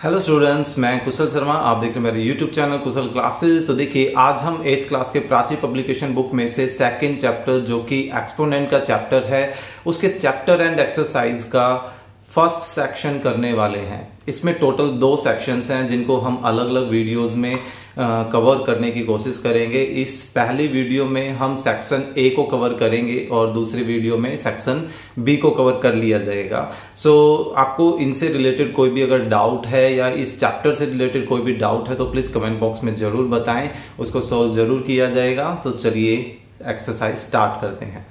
Hello students, मैं कुशल शर्मा। आप देख रहे हैं मेरे यूट्यूब चैनल कुशल क्लासेस। तो देखिए, आज हम 8th क्लास के प्राची पब्लिकेशन बुक में से सेकंड चैप्टर जो कि एक्सपोनेंट का चैप्टर है, उसके चैप्टर एंड एक्सरसाइज का फर्स्ट सेक्शन करने वाले हैं। इसमें टोटल 2 सेक्शंस हैं जिनको हम अलग अलग वीडियोस में कवर करने की कोशिश करेंगे। इस पहली वीडियो में हम सेक्शन ए को कवर करेंगे और दूसरी वीडियो में सेक्शन बी को कवर कर लिया जाएगा। आपको इनसे रिलेटेड कोई भी अगर डाउट है या इस चैप्टर से रिलेटेड कोई भी डाउट है तो प्लीज कमेंट बॉक्स में जरूर बताएं, उसको सॉल्व जरूर किया जाएगा। तो चलिए एक्सरसाइज स्टार्ट करते हैं।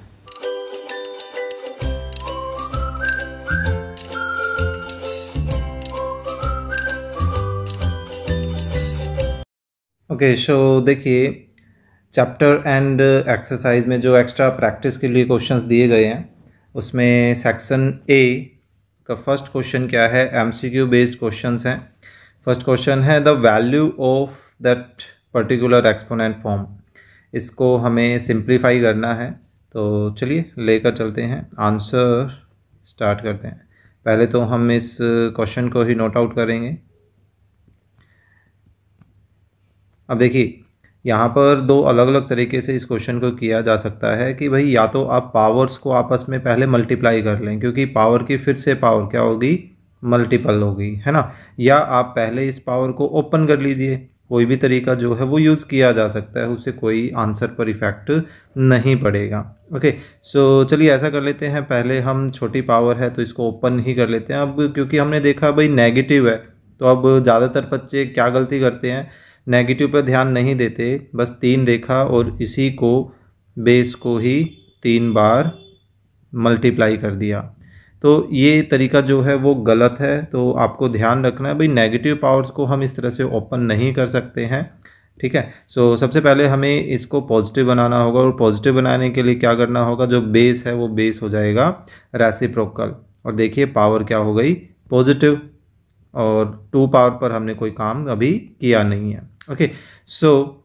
ओके, सो देखिए, चैप्टर एंड एक्सरसाइज में जो एक्स्ट्रा प्रैक्टिस के लिए क्वेश्चंस दिए गए हैं उसमें सेक्शन ए का फर्स्ट क्वेश्चन क्या है, एमसीक्यू बेस्ड क्वेश्चंस हैं। फर्स्ट क्वेश्चन है the value of that particular exponent form. इसको हमें सिंप्लीफाई करना है, तो चलिए लेकर चलते हैं, आंसर स्टार्ट करते हैं। पहले तो हम इस क्वेश्चन को ही नोट आउट करेंगे। अब देखिए, यहाँ पर 2 अलग अलग तरीके से इस क्वेश्चन को किया जा सकता है कि भाई या तो आप पावर्स को आपस में पहले मल्टीप्लाई कर लें, क्योंकि पावर की फिर से पावर क्या होगी, मल्टीपल होगी, है ना। या आप पहले इस पावर को ओपन कर लीजिए, कोई भी तरीका जो है वो यूज़ किया जा सकता है, उससे कोई आंसर पर इफेक्ट नहीं पड़ेगा। ओके, सो चलिए ऐसा कर लेते हैं। पहले हम छोटी पावर है तो इसको ओपन ही कर लेते हैं। अब क्योंकि हमने देखा भाई नेगेटिव है, तो अब ज़्यादातर बच्चे क्या गलती करते हैं, नेगेटिव पर ध्यान नहीं देते, बस 3 देखा और इसी को बेस को ही 3 बार मल्टीप्लाई कर दिया। तो ये तरीका जो है वो गलत है। तो आपको ध्यान रखना है भाई, नेगेटिव पावर्स को हम इस तरह से ओपन नहीं कर सकते हैं, ठीक है। सो सबसे पहले हमें इसको पॉजिटिव बनाना होगा, और पॉजिटिव बनाने के लिए क्या करना होगा, जो बेस है वो बेस हो जाएगा रेसिप्रोकल। और देखिए पावर क्या हो गई, पॉजिटिव, और 2 पावर पर हमने कोई काम अभी किया नहीं है। ओके, सो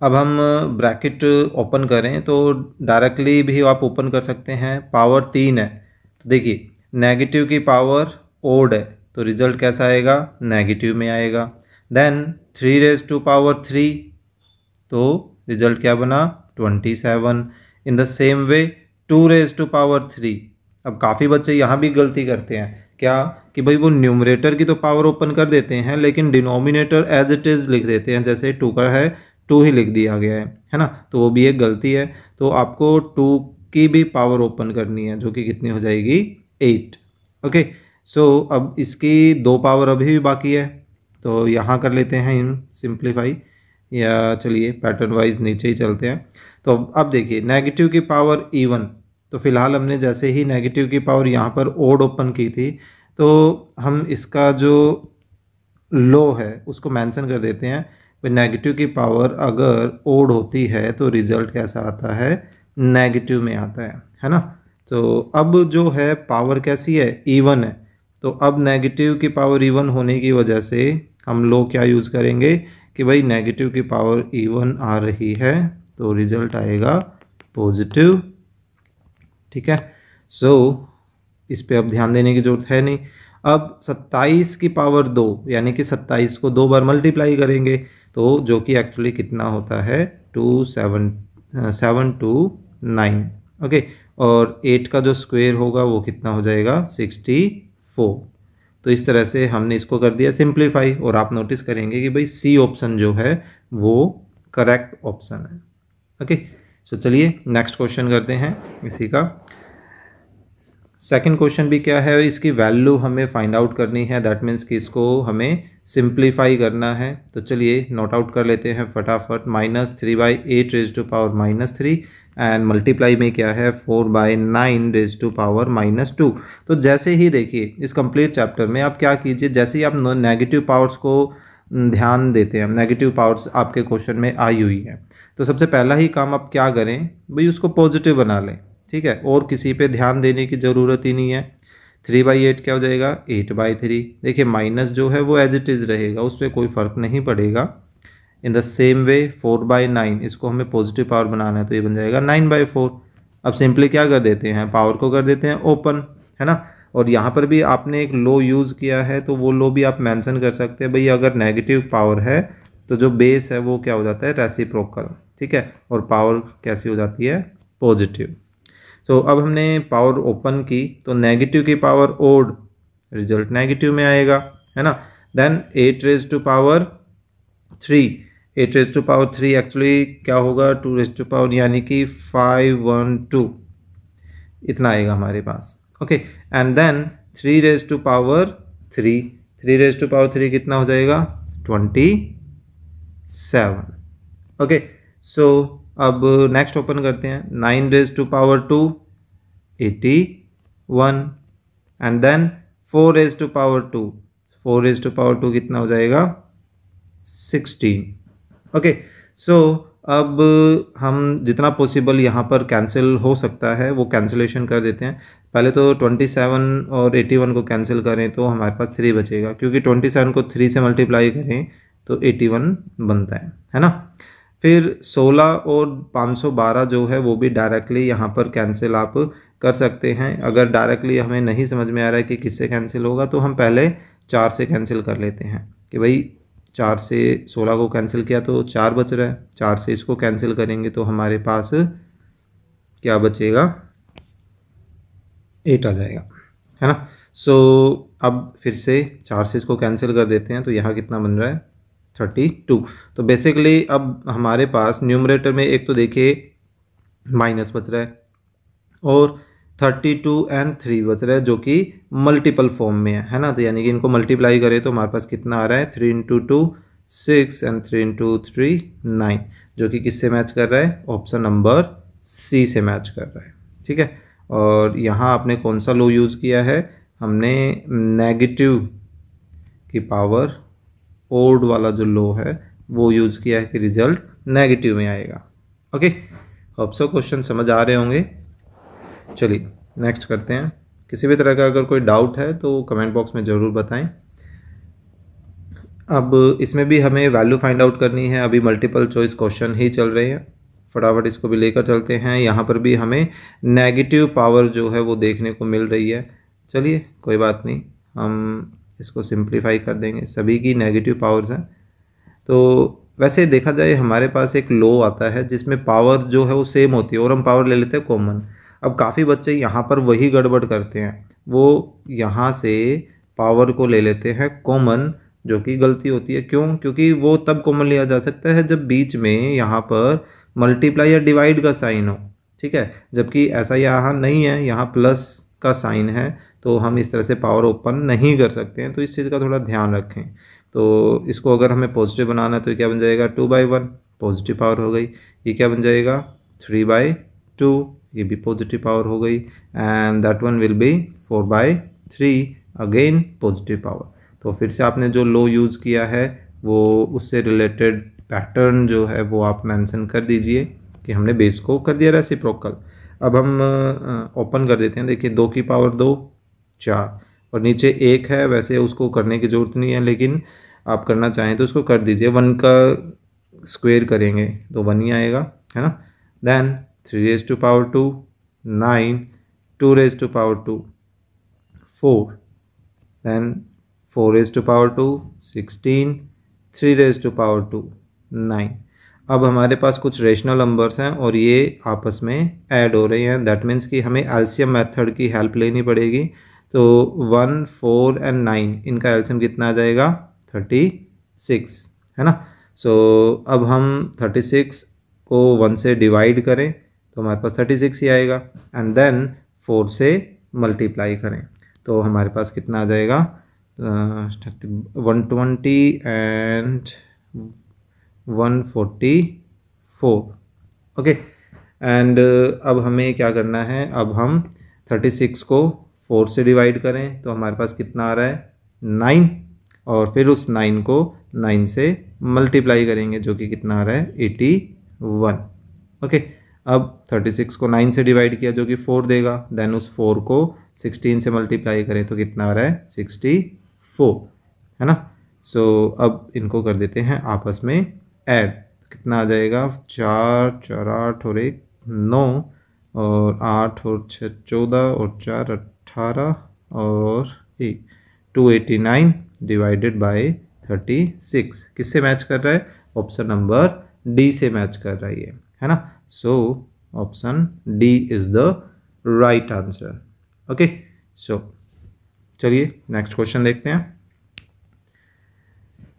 अब हम ब्रैकेट ओपन करें तो डायरेक्टली भी आप ओपन कर सकते हैं। पावर 3 है, तो देखिए नेगेटिव की पावर ओड है, तो रिजल्ट कैसा आएगा, नेगेटिव में आएगा। देन 3 रेज़ टू पावर 3, तो रिजल्ट क्या बना, 27। In the same way 2 raise to power 3। अब काफ़ी बच्चे यहाँ भी गलती करते हैं, क्या कि भाई वो न्यूमरेटर की तो पावर ओपन कर देते हैं लेकिन डिनोमिनेटर एज इट इज़ लिख देते हैं, जैसे 2 का है 2 ही लिख दिया गया है ना। तो वो भी एक गलती है। तो आपको 2 की भी पावर ओपन करनी है, जो कि कितनी हो जाएगी, 8। ओके, सो अब इसकी 2 पावर अभी भी बाकी है, तो यहाँ कर लेते हैं इन सिंप्लीफाई, या चलिए पैटर्न वाइज नीचे ही चलते हैं। तो अब देखिए नेगेटिव की पावर इवन, तो फिलहाल हमने जैसे ही नेगेटिव की पावर यहाँ पर ओड ओपन की थी, तो हम इसका जो लो है उसको मेंशन कर देते हैं। नेगेटिव की पावर अगर ओड होती है तो रिजल्ट कैसा आता है, नेगेटिव में आता है ना। तो अब जो है पावर कैसी है, इवन है, तो अब नेगेटिव की पावर इवन होने की वजह से हम लोग क्या यूज़ करेंगे कि भाई नेगेटिव की पावर इवन आ रही है तो रिजल्ट आएगा पॉजिटिव, ठीक है। सो इस पे अब ध्यान देने की जरूरत है नहीं। अब 27 की पावर 2, यानी कि 27 को 2 बार मल्टीप्लाई करेंगे, तो जो कि एक्चुअली कितना होता है, 729। ओके, और 8 का जो स्क्वायर होगा वो कितना हो जाएगा, 64। तो इस तरह से हमने इसको कर दिया सिंप्लीफाई, और आप नोटिस करेंगे कि भाई सी ऑप्शन जो है वो करेक्ट ऑप्शन है। ओके, सो चलिए नेक्स्ट क्वेश्चन करते हैं इसी का। सेकंड क्वेश्चन भी क्या है, इसकी वैल्यू हमें फाइंड आउट करनी है, दैट मीन्स कि इसको हमें सिंप्लीफाई करना है। तो चलिए नोट आउट कर लेते हैं फटाफट। -3/8 raise to power -3 and multiply में क्या है, 4/9 रेज़ टू पावर -2। तो जैसे ही देखिए इस कंप्लीट चैप्टर में आप क्या कीजिए, जैसे ही आप नेगेटिव पावर्स को ध्यान देते हैं, नेगेटिव पावर्स आपके क्वेश्चन में आई हुई है, तो सबसे पहला ही काम आप क्या करें भाई, उसको पॉजिटिव बना लें, ठीक है। और किसी पे ध्यान देने की ज़रूरत ही नहीं है। 3/8 क्या हो जाएगा, 8/3। देखिए माइनस जो है वो एज इट इज़ रहेगा, उस पर कोई फ़र्क नहीं पड़ेगा। इन द सेम वे 4/9, इसको हमें पॉजिटिव पावर बनाना है, तो ये बन जाएगा 9/4। अब सिंपली क्या कर देते हैं, पावर को कर देते हैं ओपन, है ना। और यहाँ पर भी आपने एक लो यूज़ किया है तो वो लो भी आप मेंशन कर सकते हैं भाई, अगर नेगेटिव पावर है तो जो बेस है वो क्या हो जाता है, रेसिप्रोकल, ठीक है, और पावर कैसी हो जाती है, पॉजिटिव। तो अब हमने पावर ओपन की तो नेगेटिव की पावर ओड, रिजल्ट नेगेटिव में आएगा, है ना। Then 8 raise to power 3, 8 raise to power 3 actually क्या होगा, 2 रेज टू पावर यानी कि 512, इतना आएगा हमारे पास। Okay, and then 3 raise to power 3, 3 raise to power 3 कितना हो जाएगा, 27। ओके, सो अब नेक्स्ट ओपन करते हैं, 9 raise to power 2, 81, and then 4 raise to power 2, 4 raise to power 2 कितना हो जाएगा, 16। ओके, सो अब हम जितना पॉसिबल यहाँ पर कैंसिल हो सकता है वो कैंसिलेशन कर देते हैं। पहले तो 27 और 81 को कैंसिल करें तो हमारे पास 3 बचेगा, क्योंकि 27 को 3 से मल्टीप्लाई करें तो 81 बनता है ना। फिर 16 और 512 जो है वो भी डायरेक्टली यहाँ पर कैंसिल आप कर सकते हैं। अगर डायरेक्टली हमें नहीं समझ में आ रहा है कि किससे कैंसिल होगा तो हम पहले 4 से कैंसिल कर लेते हैं कि भाई 4 से 16 को कैंसिल किया तो 4 बच रहा है, 4 से इसको कैंसिल करेंगे तो हमारे पास क्या बचेगा, 8 आ जाएगा, है ना। सो अब फिर से 4 से इसको कैंसिल कर देते हैं तो यहाँ कितना बन रहा है, 32। तो बेसिकली अब हमारे पास न्यूमरेटर में एक तो देखिए माइनस बच रहा है और 32 एंड 3 बच रहा है जो कि मल्टीपल फॉर्म में है ना। तो यानी कि इनको मल्टीप्लाई करें तो हमारे पास कितना आ रहा है, 3 इंटू 2 6 एंड 3 इंटू 3 9, जो कि किससे मैच कर रहा है, ऑप्शन नंबर सी से मैच कर रहा है, ठीक है। और यहाँ आपने कौन सा लो यूज़ किया है, हमने नेगेटिव की पावर ओड वाला जो लो है वो यूज़ किया है कि रिजल्ट नेगेटिव में आएगा। ओके, होप सो क्वेश्चन समझ आ रहे होंगे। चलिए नेक्स्ट करते हैं। किसी भी तरह का अगर कोई डाउट है तो कमेंट बॉक्स में ज़रूर बताएं। अब इसमें भी हमें वैल्यू फाइंड आउट करनी है, अभी मल्टीपल चॉइस क्वेश्चन ही चल रहे हैं, फटाफट इसको भी लेकर चलते हैं। यहाँ पर भी हमें नेगेटिव पावर जो है वो देखने को मिल रही है। चलिए कोई बात नहीं, हम इसको सिंप्लीफाई कर देंगे, सभी की नेगेटिव पावर्स हैं। तो वैसे देखा जाए हमारे पास एक लो आता है जिसमें पावर जो है वो सेम होती है और हम पावर ले लेते हैं कॉमन। अब काफ़ी बच्चे यहाँ पर वही गड़बड़ करते हैं, वो यहाँ से पावर को ले लेते हैं कॉमन, जो कि गलती होती है। क्यों? क्योंकि वो तब कॉमन लिया जा सकता है जब बीच में यहाँ पर मल्टीप्लाई या डिवाइड का साइन हो, ठीक है, जबकि ऐसा यहाँ नहीं है, यहाँ प्लस का साइन है, तो हम इस तरह से पावर ओपन नहीं कर सकते हैं। तो इस चीज़ का थोड़ा ध्यान रखें। तो इसको अगर हमें पॉजिटिव बनाना है तो क्या बन जाएगा, 2/1 पॉजिटिव पावर हो गई। ये क्या बन जाएगा, 3/2, ये भी पॉजिटिव पावर हो गई। And that one will be 4/3, again positive power. तो फिर से आपने जो लो यूज़ किया है वो उससे रिलेटेड पैटर्न जो है वो आप मेंशन कर दीजिए कि हमने बेस को कर दिया रेसिप्रोकल। अब हम ओपन कर देते हैं। देखिए 2 की पावर 2 4 और नीचे 1 है, वैसे उसको करने की ज़रूरत नहीं है, लेकिन आप करना चाहें तो उसको कर दीजिए। 1 का स्क्वायर करेंगे तो 1 ही आएगा, है ना। Then 3 raise to power 2 9, 2 raise to power 2 4, then 4 raise to power 2 16, 3 raise to power 2 9। अब हमारे पास कुछ रेशनल नंबर्स हैं और ये आपस में ऐड हो रहे हैं। दैट मीन्स कि हमें एलसीएम मेथड की हेल्प लेनी पड़ेगी। तो 1 4 एंड 9 इनका एलसीएम कितना आ जाएगा, 36, है ना। सो अब हम 36 को 1 से डिवाइड करें तो हमारे पास 36 ही आएगा, एंड देन 4 से मल्टीप्लाई करें तो हमारे पास कितना आ जाएगा, 120 एंड 144। ओके, एंड अब हमें क्या करना है, अब हम 36 को 4 से डिवाइड करें तो हमारे पास कितना आ रहा है, 9, और फिर उस 9 को 9 से मल्टीप्लाई करेंगे जो कि कितना आ रहा है, 81। ओके, अब 36 को 9 से डिवाइड किया जो कि 4 देगा, देन उस 4 को 16 से मल्टीप्लाई करें तो कितना आ रहा है, 64, है ना। सो अब इनको कर देते हैं आपस में ऐड, कितना आ जाएगा, 4 4 8 और 1 9, और 8 और 6 14 और 4 18 और 289 डिवाइडेड बाय 36 किससे मैच कर रहा है? ऑप्शन नंबर डी से मैच कर रहा है ना। So option D is the right answer. Okay, so चलिए नेक्स्ट क्वेश्चन देखते हैं।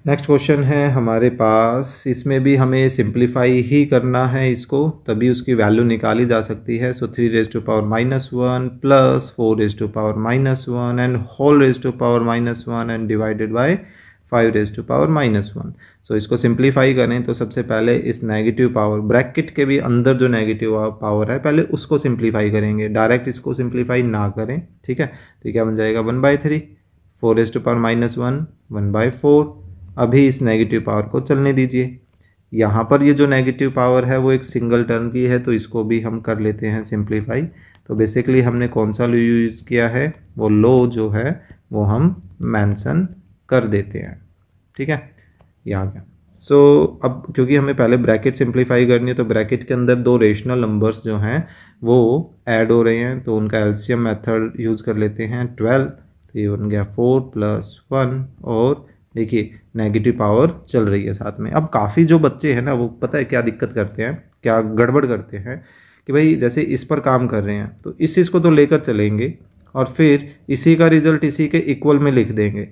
नेक्स्ट क्वेश्चन है हमारे पास, इसमें भी हमें सिंप्लीफाई ही करना है इसको, तभी उसकी वैल्यू निकाली जा सकती है। सो 3⁻⁻1 प्लस 4⁻⁻1 एंड होल⁻⁻1 एंड डिवाइडेड बाय 5⁻⁻1। सो इसको सिंप्लीफाई करें तो सबसे पहले इस नेगेटिव पावर ब्रैकेट के भी अंदर जो नेगेटिव पावर है पहले उसको सिंप्लीफाई करेंगे, डायरेक्ट इसको सिंप्लीफाई ना करें, ठीक है। तो क्या बन जाएगा 1/3, 4⁻⁻1 1/4। अभी इस नेगेटिव पावर को चलने दीजिए। यहाँ पर ये जो नेगेटिव पावर है वो एक सिंगल टर्म की है, तो इसको भी हम कर लेते हैं सिंप्लीफाई। तो बेसिकली हमने कौन सा लो यूज़ किया है, वो लो जो है वो हम मेंशन कर देते हैं, ठीक है। ये आ गया। सो अब क्योंकि हमें पहले ब्रैकेट सिंप्लीफाई करनी है, तो ब्रैकेट के अंदर दो रेशनल नंबर्स जो हैं वो ऐड हो रहे हैं, तो उनका एलसीएम मेथड यूज़ कर लेते हैं। 12, तो ये बन गया 4 + 1, और देखिए नेगेटिव पावर चल रही है साथ में। अब काफ़ी जो बच्चे हैं ना वो पता है क्या दिक्कत करते हैं, क्या गड़बड़ करते हैं कि भाई जैसे इस पर काम कर रहे हैं तो इस चीज़ को तो लेकर चलेंगे और फिर इसी का रिजल्ट इसी के इक्वल में लिख देंगे,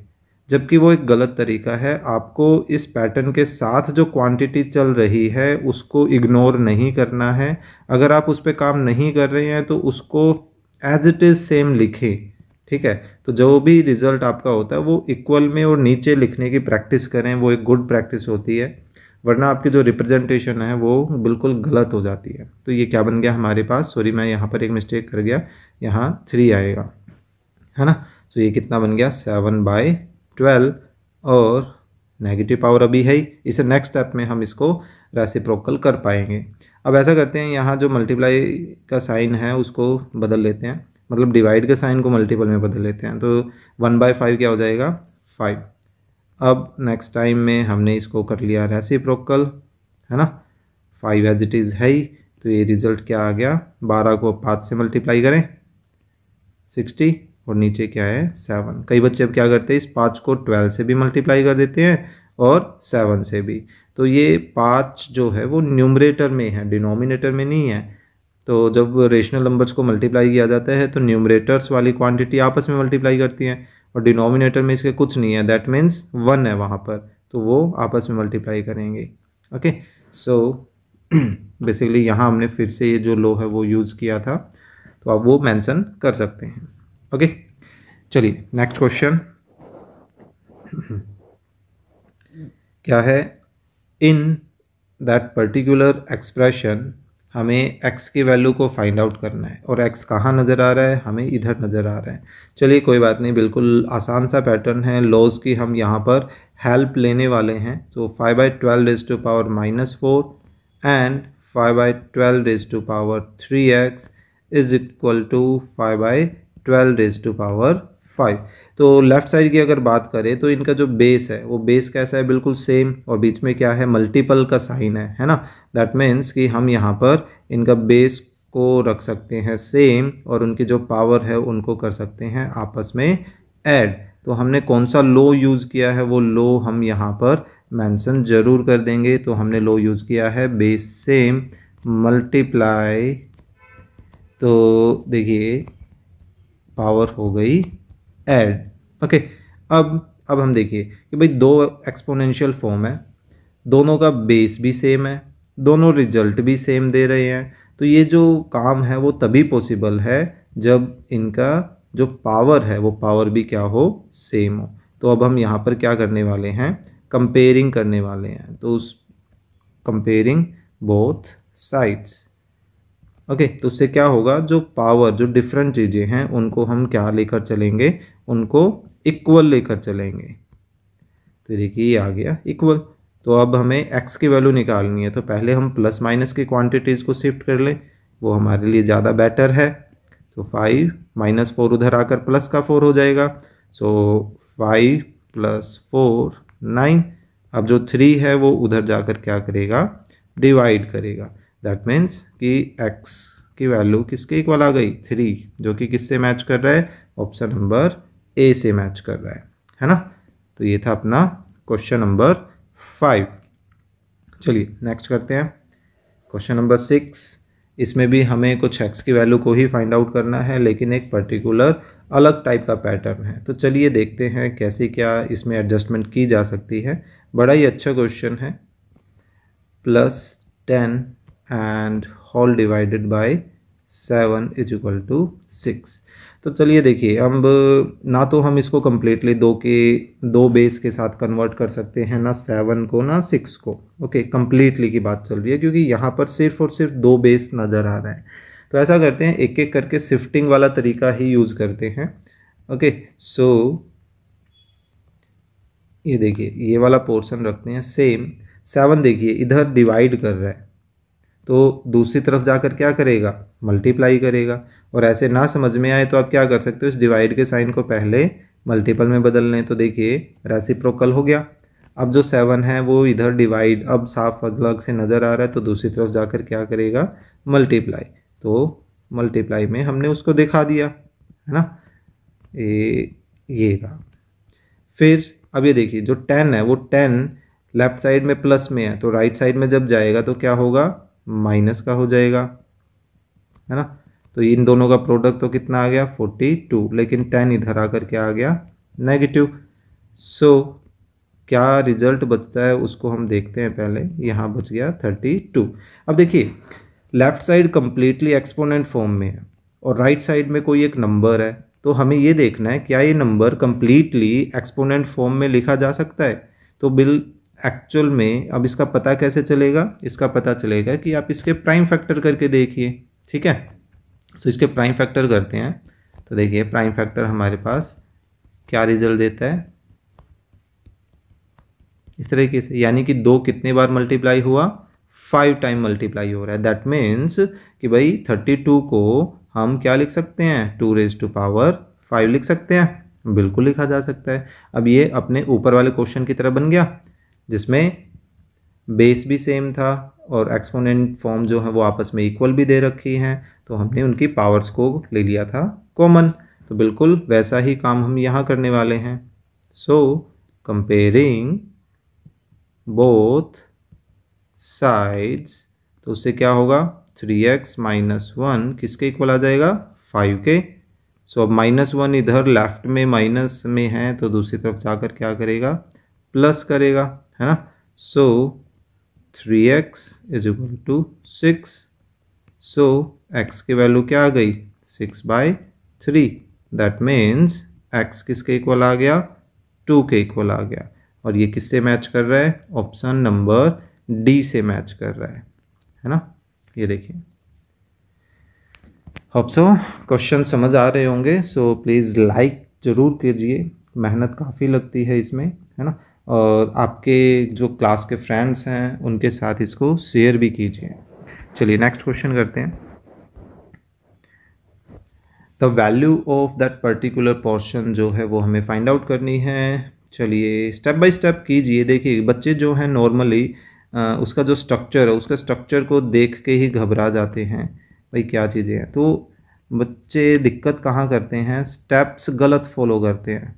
जबकि वो एक गलत तरीका है। आपको इस पैटर्न के साथ जो क्वांटिटी चल रही है उसको इग्नोर नहीं करना है। अगर आप उस पर काम नहीं कर रहे हैं तो उसको एज इट इज़ सेम लिखें, ठीक है। तो जो भी रिज़ल्ट आपका होता है वो इक्वल में और नीचे लिखने की प्रैक्टिस करें, वो एक गुड प्रैक्टिस होती है, वरना आपकी जो रिप्रेजेंटेशन है वो बिल्कुल गलत हो जाती है। तो ये क्या बन गया हमारे पास, सॉरी मैं यहाँ पर एक मिस्टेक कर गया, यहाँ 3 आएगा, है ना। तो ये कितना बन गया 7/12, और नेगेटिव पावर अभी है ही, इसे नेक्स्ट स्टेप में हम इसको रेसिप्रोकल कर पाएंगे। अब ऐसा करते हैं, यहाँ जो मल्टीप्लाई का साइन है उसको बदल लेते हैं, मतलब डिवाइड के साइन को मल्टीपल में बदल लेते हैं। तो 1/5 क्या हो जाएगा 5। अब नेक्स्ट टाइम में हमने इसको कर लिया रेसिप्रोकल, है ना। 5 एज इट इज़ है ही, तो ये रिजल्ट क्या आ गया, 12 को 5 से मल्टीप्लाई करें 60, और नीचे क्या है 7। कई बच्चे अब क्या करते हैं, इस 5 को 12 से भी मल्टीप्लाई कर देते हैं और 7 से भी। तो ये 5 जो है वो न्यूमरेटर में है, डिनोमिनेटर में नहीं है। तो जब रेशनल नंबर्स को मल्टीप्लाई किया जाता है तो न्यूमरेटर्स वाली क्वांटिटी आपस में मल्टीप्लाई करती हैं, और डिनोमिनेटर में इसके कुछ नहीं है, दैट मीन्स 1 है वहाँ पर, तो वो आपस में मल्टीप्लाई करेंगे। ओके, सो बेसिकली यहाँ हमने फिर से ये जो लो है वो यूज़ किया था, तो आप वो मेंशन कर सकते हैं। ओके, चलिए नेक्स्ट क्वेश्चन क्या है, इन दैट पर्टिकुलर एक्सप्रेशन हमें x की वैल्यू को फाइंड आउट करना है, और x कहाँ नज़र आ रहा है, हमें इधर नज़र आ रहा है। चलिए कोई बात नहीं, बिल्कुल आसान सा पैटर्न है, लॉज की हम यहाँ पर हेल्प लेने वाले हैं। तो 5/12⁻⁻4 and 5/12⁻3x is equal to 5/12⁻5। तो लेफ़्ट साइड की अगर बात करें तो इनका जो बेस है वो बेस कैसा है, बिल्कुल सेम, और बीच में क्या है, मल्टीपल का साइन है ना। दैट मीन्स कि हम यहाँ पर इनका बेस को रख सकते हैं सेम, और उनकी जो पावर है उनको कर सकते हैं आपस में ऐड। तो हमने कौन सा लो यूज़ किया है वो लो हम यहाँ पर मेंशन ज़रूर कर देंगे। तो हमने लो यूज़ किया है बेस सेम मल्टीप्लाई, तो देखिए पावर हो गई ऐड। ओके, अब हम देखिए कि भाई दो एक्सपोनेंशियल फॉर्म है, दोनों का बेस भी सेम है, दोनों रिजल्ट भी सेम दे रहे हैं, तो ये जो काम है वो तभी पॉसिबल है जब इनका जो पावर है वो पावर भी क्या हो, सेम हो। तो अब हम यहाँ पर क्या करने वाले हैं, कंपेयरिंग करने वाले हैं। तो उस कंपेयरिंग बोथ साइड्स, ओके, तो उससे क्या होगा, जो पावर जो डिफरेंट चीज़ें हैं उनको हम क्या लेकर चलेंगे, उनको इक्वल लेकर चलेंगे। तो देखिए ये आ गया इक्वल। तो अब हमें x की वैल्यू निकालनी है, तो पहले हम प्लस माइनस की क्वांटिटीज़ को शिफ्ट कर लें, वो हमारे लिए ज़्यादा बेटर है। तो 5 - 4 उधर आकर प्लस का 4 हो जाएगा, सो 5 + 4 9। अब जो 3 है वो उधर जाकर क्या करेगा, डिवाइड करेगा। दैट मीन्स कि x की वैल्यू किसके इक्वल आ गई, 3, जो कि किससे मैच कर रहा है, ऑप्शन नंबर ए से मैच कर रहा है ना। तो ये था अपना क्वेश्चन नंबर 5। चलिए नेक्स्ट करते हैं क्वेश्चन नंबर 6। इसमें भी हमें कुछ एक्स की वैल्यू को ही फाइंड आउट करना है, लेकिन एक पर्टिकुलर अलग टाइप का पैटर्न है। तो चलिए देखते हैं कैसे क्या इसमें एडजस्टमेंट की जा सकती है। बड़ा ही अच्छा क्वेश्चन है। +10 and whole divided by 7 is equal to 6। तो चलिए देखिए, अब ना तो हम इसको कम्प्लीटली दो बेस के साथ कन्वर्ट कर सकते हैं, ना 7 को ना 6 को। ओके, कम्प्लीटली की बात चल रही है क्योंकि यहाँ पर सिर्फ और सिर्फ 2 बेस नज़र आ रहा है। तो ऐसा करते हैं, एक एक करके शिफ्टिंग वाला तरीका ही यूज़ करते हैं। ओके, सो ये देखिए, ये वाला पोर्शन रखते हैं सेम। 7 देखिए इधर डिवाइड कर रहा है, तो दूसरी तरफ जाकर क्या करेगा, मल्टीप्लाई करेगा। और ऐसे ना समझ में आए तो आप क्या कर सकते हो, इस डिवाइड के साइन को पहले मल्टीपल में बदल लें। तो देखिए रेसिप्रोकल हो गया। अब जो 7 है वो इधर डिवाइड अब साफ अलग से नज़र आ रहा है, तो दूसरी तरफ जाकर क्या करेगा, मल्टीप्लाई। तो मल्टीप्लाई में हमने उसको दिखा दिया, है ना, ये रहा। फिर अब ये देखिए, जो 10 है वो 10 लेफ्ट साइड में प्लस में है, तो राइट साइड में जब जाएगा तो क्या होगा, माइनस का हो जाएगा, है ना। तो इन दोनों का प्रोडक्ट तो कितना आ गया, 42, लेकिन 10 इधर आकर क्या आ गया, नेगेटिव। सो क्या रिजल्ट बचता है उसको हम देखते हैं पहले। यहाँ बच गया 32। अब देखिए, left side completely exponent form में है और राइट साइड में कोई एक नंबर है, तो हमें ये देखना है क्या ये नंबर कंप्लीटली एक्सपोनेंट फॉर्म में लिखा जा सकता है। तो एक्चुअल में अब इसका पता कैसे चलेगा, इसका पता चलेगा कि आप इसके प्राइम फैक्टर करके देखिए, ठीक है। तो इसके प्राइम फैक्टर करते हैं, तो देखिए प्राइम फैक्टर हमारे पास क्या रिजल्ट देता है, इस तरीके से, यानी कि 2 कितने बार मल्टीप्लाई हुआ, 5 टाइम मल्टीप्लाई हो रहा है। दैट मीन्स कि भाई 32 को हम क्या लिख सकते हैं, 2⁵ लिख सकते हैं, बिल्कुल लिखा जा सकता है। अब ये अपने ऊपर वाले क्वेश्चन की तरह बन गया, जिसमें बेस भी सेम था और एक्सपोनेंट फॉर्म जो है वो आपस में इक्वल भी दे रखी हैं, तो हमने उनकी पावर्स को ले लिया था कॉमन। तो बिल्कुल वैसा ही काम हम यहाँ करने वाले हैं। सो कंपेयरिंग बोथ साइड्स, तो उससे क्या होगा, 3x - 1 किसके इक्वल आ जाएगा, 5 के। सो अब -1 इधर लेफ्ट में माइनस में है, तो दूसरी तरफ जाकर क्या करेगा, प्लस करेगा, है ना। सो 3x = 6। सो x की वैल्यू क्या आ गई, 6/3। दैट मीन्स x किसके इक्वल आ गया, 2 के इक्वल आ गया। और ये किससे मैच कर रहा है, ऑप्शन नंबर डी से मैच कर रहा है ना। ये देखिए, होप सो क्वेश्चन समझ आ रहे होंगे। सो प्लीज़ लाइक ज़रूर कीजिए, मेहनत काफ़ी लगती है इसमें, है ना। और आपके जो क्लास के फ्रेंड्स हैं उनके साथ इसको शेयर भी कीजिए। चलिए नेक्स्ट क्वेश्चन करते हैं। The value of that particular portion जो है वो हमें फाइंड आउट करनी है। चलिए स्टेप बाय स्टेप कीजिए। देखिए बच्चे जो हैं नॉर्मली उसका जो स्ट्रक्चर है, उसका स्ट्रक्चर को देख के ही घबरा जाते हैं, भाई क्या चीज़ें हैं। तो बच्चे दिक्कत कहाँ करते हैं, स्टेप्स गलत फॉलो करते हैं,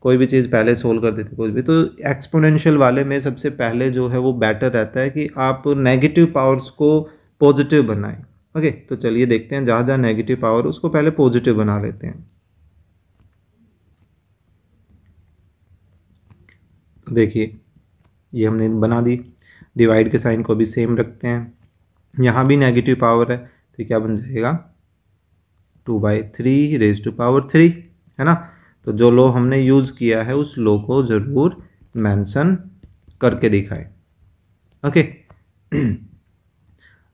कोई भी चीज़ पहले सोल्व कर देते कुछ भी। तो एक्सपोनेंशियल वाले में सबसे पहले जो है वो बेटर रहता है कि आप नेगेटिव पावर्स को पॉजिटिव बनाएं। ओके, तो चलिए देखते हैं, जहाँ जहाँ नेगेटिव पावर उसको पहले पॉजिटिव बना लेते हैं। तो देखिए ये हमने बना दी, डिवाइड के साइन को भी सेम रखते हैं, यहाँ भी नेगेटिव पावर है, तो क्या बन जाएगा, 2/3 है ना। तो जो लो हमने यूज़ किया है उस लो को ज़रूर मेंशन करके दिखाएं। ओके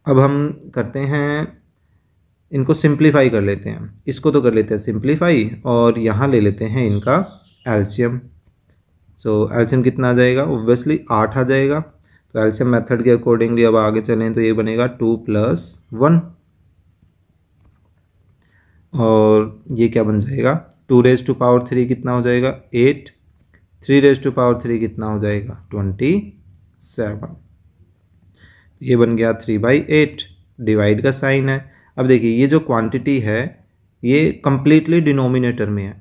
अब हम करते हैं, इनको सिंप्लीफाई कर लेते हैं। इसको तो कर लेते हैं सिंप्लीफाई, और यहाँ ले लेते हैं इनका एलसीएम। सो एलसीएम कितना आ जाएगा, ऑब्वियसली 8 आ जाएगा। तो एलसीएम मेथड के अकॉर्डिंगली अब आगे चलें तो ये बनेगा 2 + 1, और ये क्या बन जाएगा, 2⁵ कितना हो जाएगा, 8, 3⁵ कितना हो जाएगा, 27। ये बन गया 3/8, डिवाइड का साइन है। अब देखिए ये जो क्वांटिटी है ये कम्प्लीटली डिनोमिनेटर में है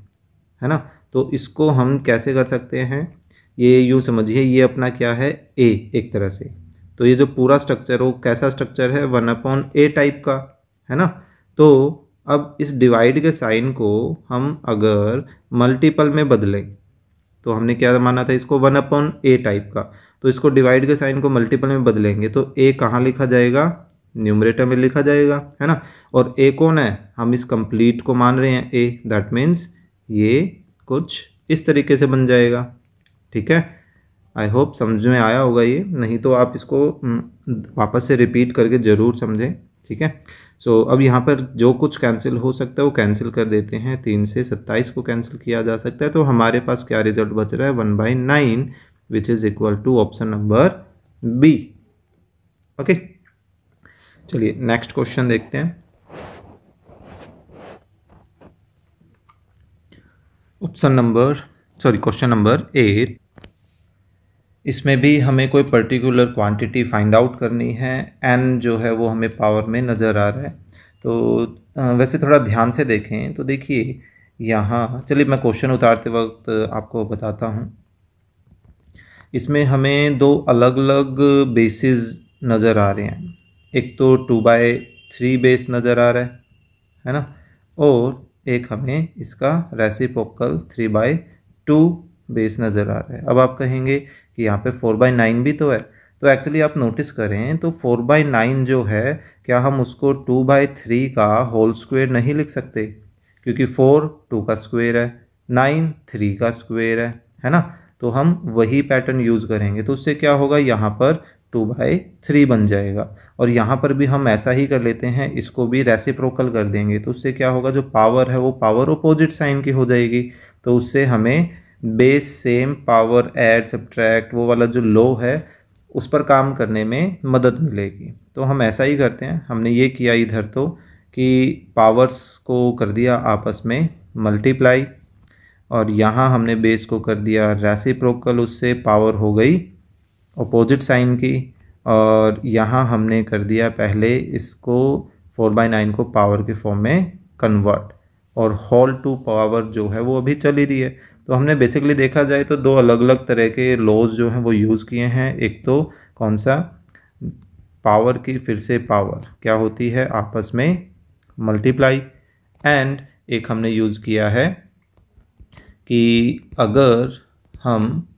ना। तो इसको हम कैसे कर सकते हैं, ये यूँ समझिए, ये अपना क्या है, ए एक तरह से। तो ये जो पूरा स्ट्रक्चर वो कैसा स्ट्रक्चर है, 1/a टाइप का, है ना। तो अब इस डिवाइड के साइन को हम अगर मल्टीपल में बदलें, तो हमने क्या माना था इसको, 1/a टाइप का, तो इसको डिवाइड के साइन को मल्टीपल में बदलेंगे तो a कहाँ लिखा जाएगा, न्यूमरेटर में लिखा जाएगा, है ना। और a कौन है, हम इस कंप्लीट को मान रहे हैं a, दैट मीन्स ये कुछ इस तरीके से बन जाएगा। ठीक है, आई होप समझ में आया होगा ये, नहीं तो आप इसको वापस से रिपीट करके ज़रूर समझें। ठीक है, सो अब यहाँ पर जो कुछ कैंसिल हो सकता है वो कैंसिल कर देते हैं। 3 से 27 को कैंसिल किया जा सकता है, तो हमारे पास क्या रिजल्ट बच रहा है, 1/9 which is equal to option number B. Okay, चलिए नेक्स्ट क्वेश्चन देखते हैं। Question number 8। इसमें भी हमें कोई पर्टिकुलर क्वांटिटी फाइंड आउट करनी है, एन जो है वो हमें पावर में नज़र आ रहा है। तो वैसे थोड़ा ध्यान से देखें तो देखिए यहाँ, चलिए मैं क्वेश्चन उतारते वक्त आपको बताता हूँ। इसमें हमें दो अलग अलग बेसिस नज़र आ रहे हैं, एक तो 2/3 बेस नज़र आ रहा है ना, और एक हमें इसका रेसिप्रोकल 3/2 बेस नज़र आ रहा है। अब आप कहेंगे कि यहाँ पे 4/9 भी तो है, तो एक्चुअली आप नोटिस करें तो 4/9 जो है, क्या हम उसको 2/3 का होल स्क्वायर नहीं लिख सकते, क्योंकि 4 2 का स्क्वायर है, 9 3 का स्क्वायर है ना। तो हम वही पैटर्न यूज़ करेंगे, तो उससे क्या होगा, यहाँ पर 2/3 बन जाएगा। और यहाँ पर भी हम ऐसा ही कर लेते हैं, इसको भी रेसिप्रोकल कर देंगे, तो उससे क्या होगा, जो पावर है वो पावर अपोजिट साइन की हो जाएगी। तो उससे हमें base same, power add subtract, वो वाला जो लो है उस पर काम करने में मदद मिलेगी। तो हम ऐसा ही करते हैं, हमने ये किया इधर तो कि पावर्स को कर दिया आपस में मल्टीप्लाई, और यहाँ हमने बेस को कर दिया रेसिप्रोकल, उससे पावर हो गई अपोजिट साइन की। और यहाँ हमने कर दिया पहले इसको 4/9 को पावर के फॉर्म में कन्वर्ट, और होल टू पावर जो है वो अभी चल ही रही है। तो हमने बेसिकली देखा जाए तो दो अलग अलग तरह के लॉज जो हैं वो यूज़ किए हैं। एक तो कौन सा, पावर की फिर से पावर क्या होती है, आपस में मल्टीप्लाई, एंड एक हमने यूज़ किया है कि अगर हम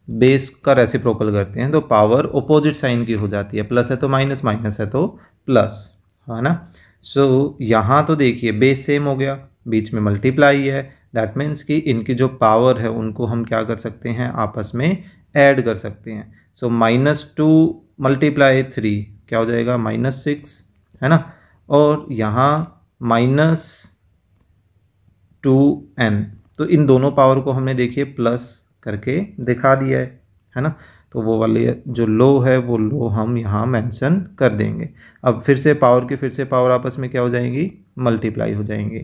बेस का रेसिप्रोकल करते हैं तो पावर अपोजिट साइन की हो जाती है, प्लस है तो माइनस, माइनस है तो प्लस, है ना। सो यहाँ तो देखिए बेस सेम हो गया, बीच में मल्टीप्लाई है, दैट मीन्स कि इनकी जो पावर है उनको हम क्या कर सकते हैं, आपस में ऐड कर सकते हैं। सो -2 × 3 क्या हो जाएगा, -6, है ना। और यहाँ -2n, तो इन दोनों पावर को हमने देखिए प्लस करके दिखा दिया है ना। तो वो वाले जो लो है वो लो हम यहाँ मेंशन कर देंगे। अब फिर से पावर आपस में क्या हो जाएंगी, मल्टीप्लाई हो जाएंगी।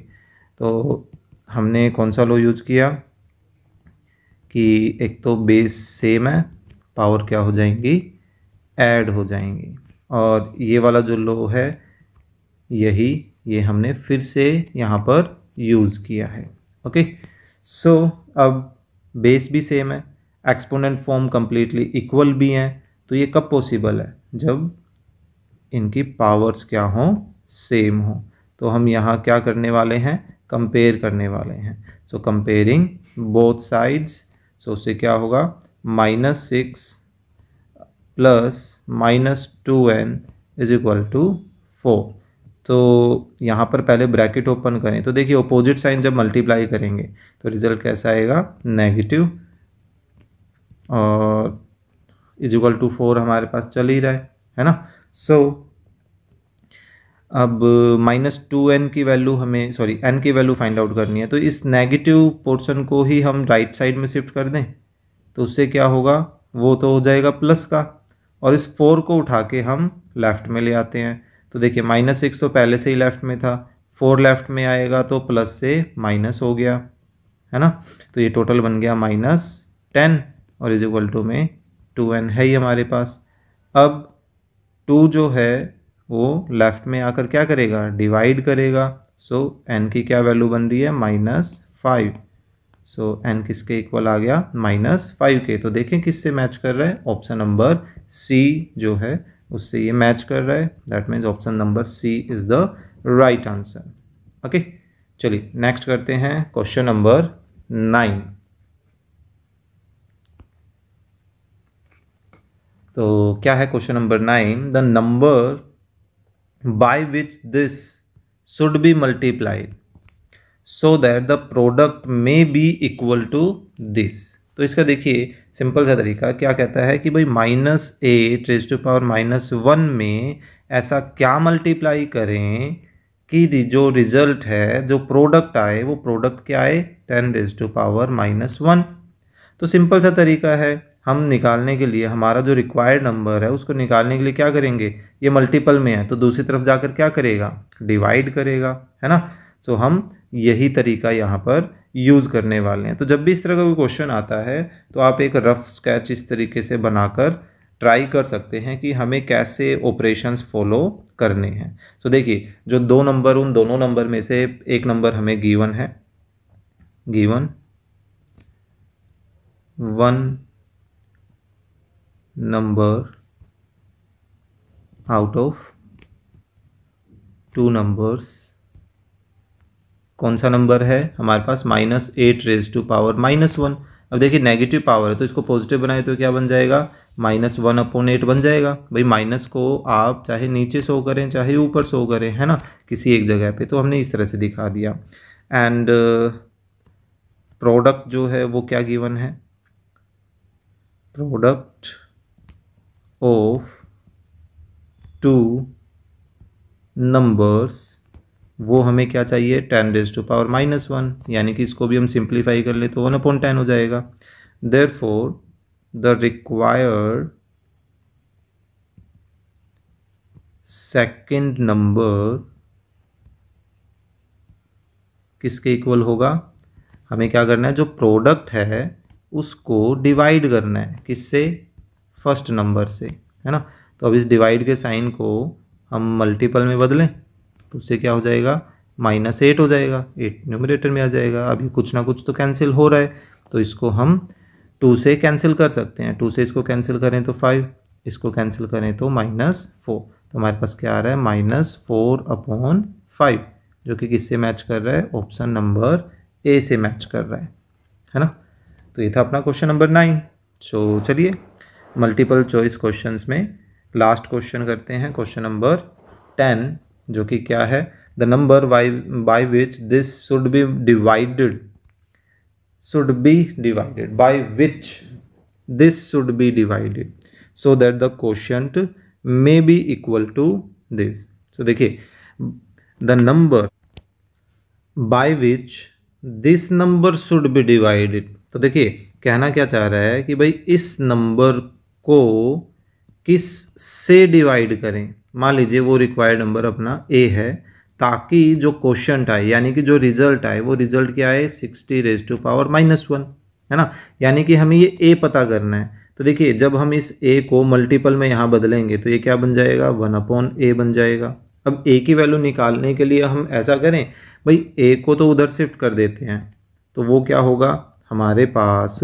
तो हमने कौन सा लो यूज़ किया कि एक तो बेस सेम है, पावर क्या हो जाएंगी, ऐड हो जाएंगी, और ये वाला जो लो है ये हमने फिर से यहाँ पर यूज़ किया है। ओके, सो अब बेस भी सेम है, एक्सपोनेंट फॉर्म कम्प्लीटली इक्वल भी हैं, तो ये कब पॉसिबल है, जब इनकी पावर्स क्या हों, सेम हो। तो हम यहाँ क्या करने वाले हैं, कंपेयर करने वाले हैं। सो कंपेयरिंग बोथ साइड्स, सो उससे क्या होगा, -6 + -2n = 4। तो यहाँ पर पहले ब्रैकेट ओपन करें, तो देखिए अपोजिट साइन जब मल्टीप्लाई करेंगे तो रिजल्ट कैसा आएगा, नेगेटिव, और = 4 हमारे पास चल ही रहा है ना। सो अब -2n की वैल्यू हमें, n की वैल्यू फाइंड आउट करनी है, तो इस नेगेटिव पोर्शन को ही हम राइट साइड में शिफ्ट कर दें, तो उससे क्या होगा, वो तो हो जाएगा प्लस का, और इस 4 को उठा के हम लेफ़्ट में ले आते हैं। तो देखिए -6 तो पहले से ही लेफ़्ट में था, 4 लेफ़्ट में आएगा तो प्लस से माइनस हो गया, है ना। तो ये टोटल बन गया -10, और = में 2n है ही हमारे पास। अब 2 जो है वो लेफ़्ट में आकर क्या करेगा, डिवाइड करेगा। सो n की क्या वैल्यू बन रही है -5। सो n किसके इक्वल आ गया -5 के। तो देखें किससे मैच कर रहा है, ऑप्शन नंबर सी जो है उससे ये मैच कर रहा है। That means option number C is the right answer. Okay, चलिए नेक्स्ट करते हैं क्वेश्चन नंबर 9। तो क्या है question number 9, the number by which this should be multiplied so that the product may be equal to this. तो इसका देखिए simple सा तरीका क्या कहता है कि भाई -8⁻1 में ऐसा क्या मल्टीप्लाई करें कि जो रिजल्ट है, जो प्रोडक्ट आए, वो प्रोडक्ट क्या आए 10⁻1। तो सिंपल सा तरीका है, हम निकालने के लिए हमारा जो रिक्वायर्ड नंबर है उसको निकालने के लिए क्या करेंगे, ये मल्टीपल में है तो दूसरी तरफ जाकर क्या करेगा, डिवाइड करेगा, है ना। सो हम यही तरीका यहाँ पर यूज़ करने वाले हैं। तो जब भी इस तरह का कोई क्वेश्चन आता है तो आप एक रफ स्केच इस तरीके से बनाकर ट्राई कर सकते हैं कि हमें कैसे ऑपरेशंस फॉलो करने हैं। तो देखिए जो दो नंबर, उन दोनों नंबर में से एक नंबर हमें गिवन है, given 1 number out of 2 numbers, कौन सा नंबर है हमारे पास -8⁻1। अब देखिए नेगेटिव पावर है तो इसको पॉजिटिव बनाए तो क्या बन जाएगा -1/8 बन जाएगा। भाई माइनस को आप चाहे नीचे शो करें चाहे ऊपर शो करें, है ना, किसी एक जगह पे, तो हमने इस तरह से दिखा दिया। एंड प्रोडक्ट जो है वो क्या गिवन है, प्रोडक्ट ऑफ 2 नंबर्स, वो हमें क्या चाहिए 10⁻1, यानी कि इसको भी हम सिंप्लीफाई कर ले तो 1/10 हो जाएगा। Therefore the required second number किसके इक्वल होगा, हमें क्या करना है, जो प्रोडक्ट है उसको डिवाइड करना है, किससे, फर्स्ट नंबर से, है ना। तो अब इस डिवाइड के साइन को हम मल्टीपल में बदलें तो उससे क्या हो जाएगा -8 हो जाएगा, 8 न्यूमरेटर में आ जाएगा। अभी कुछ ना कुछ तो कैंसिल हो रहा है तो इसको हम 2 से कैंसिल कर सकते हैं। 2 से इसको कैंसिल करें तो 5, इसको कैंसिल करें तो -4, तो हमारे पास क्या आ रहा है -4/5, जो कि किससे मैच कर रहा है, ऑप्शन नंबर ए से मैच कर रहा है ना। तो ये था अपना क्वेश्चन नंबर 9। सो चलिए मल्टीपल चॉइस क्वेश्चंस में लास्ट क्वेश्चन करते हैं, क्वेश्चन नंबर 10, जो कि क्या है, the number by which this should B divided, by which this should be divided so that the quotient may be equal to this। so देखिए the number by which this number should be divided, तो देखिए कहना क्या चाह रहा है कि भाई इस नंबर को किस से डिवाइड करें। मान लीजिए वो रिक्वायर्ड नंबर अपना a है, ताकि जो क्वोशंट आए यानी कि जो रिजल्ट आए वो रिजल्ट क्या आए 60⁻1, है ना। यानी कि हमें ये a पता करना है। तो देखिए जब हम इस a को मल्टीपल में यहाँ बदलेंगे तो ये क्या बन जाएगा 1/a बन जाएगा। अब a की वैल्यू निकालने के लिए हम ऐसा करें, भाई a को तो उधर शिफ्ट कर देते हैं तो वो क्या होगा हमारे पास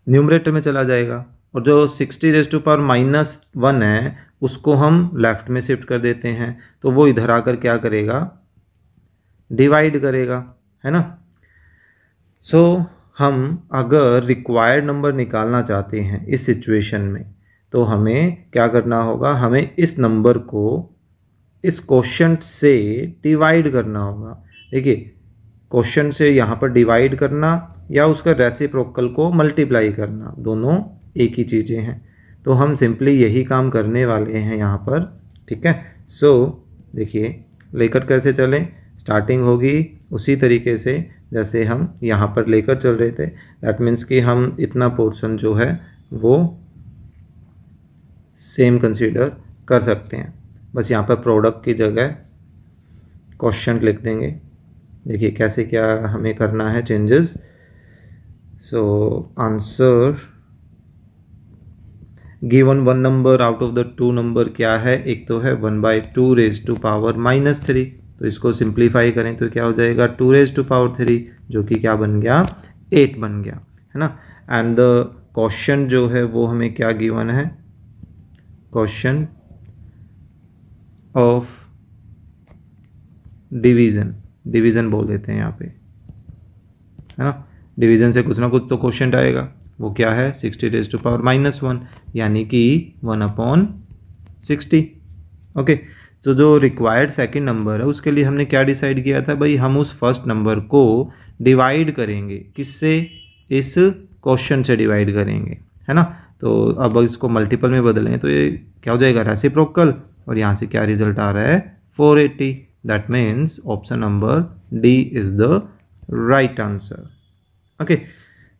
न्यूमरेटर में चला जाएगा, और जो 60⁻1 है उसको हम लेफ्ट में शिफ्ट कर देते हैं तो वो इधर आकर क्या करेगा, डिवाइड करेगा, है ना। सो हम अगर रिक्वायर्ड नंबर निकालना चाहते हैं इस सिचुएशन में तो हमें क्या करना होगा, हमें इस नंबर को इस क्वोशंट से डिवाइड करना होगा। देखिए क्वोशंट से यहाँ पर डिवाइड करना या उसका रेसिप्रोकल को मल्टीप्लाई करना, दोनों एक ही चीज़ें हैं। तो हम सिंपली यही काम करने वाले हैं यहाँ पर, ठीक है। सो देखिए लेकर कैसे चलें, स्टार्टिंग होगी उसी तरीके से जैसे हम यहाँ पर लेकर चल रहे थे। दैट मीन्स कि हम इतना पोर्शन जो है वो सेम कंसीडर कर सकते हैं। बस यहाँ पर प्रोडक्ट की जगह क्वोशंट लिख देंगे। देखिए कैसे क्या हमें करना है changes. So answer given one number out of the two number क्या है, एक तो है 1/2 रेज टू पावर -3, तो इसको सिंप्लीफाई करें तो क्या हो जाएगा 2 रेज टू पावर 3, जो कि क्या बन गया 8 बन गया, है ना। एंड द क्वेश्चन जो है वो हमें क्या गिवन है, क्वेश्चन ऑफ डिवीजन बोल देते हैं यहाँ पे, है ना। डिवीजन से कुछ ना कुछ तो क्वेश्चन आएगा, वो क्या है 60 रेज टू पावर -1, यानी कि 1/60। ओके, तो जो रिक्वायर्ड सेकंड नंबर है उसके लिए हमने क्या डिसाइड किया था भाई, हम उस फर्स्ट नंबर को डिवाइड करेंगे, किससे, इस क्वेश्चन से डिवाइड करेंगे, है ना। तो अब इसको मल्टीपल में बदलें तो ये क्या हो जाएगा रेसिप्रोकल, और यहाँ से क्या रिजल्ट आ रहा है 480। That means option number D is the right answer. Okay,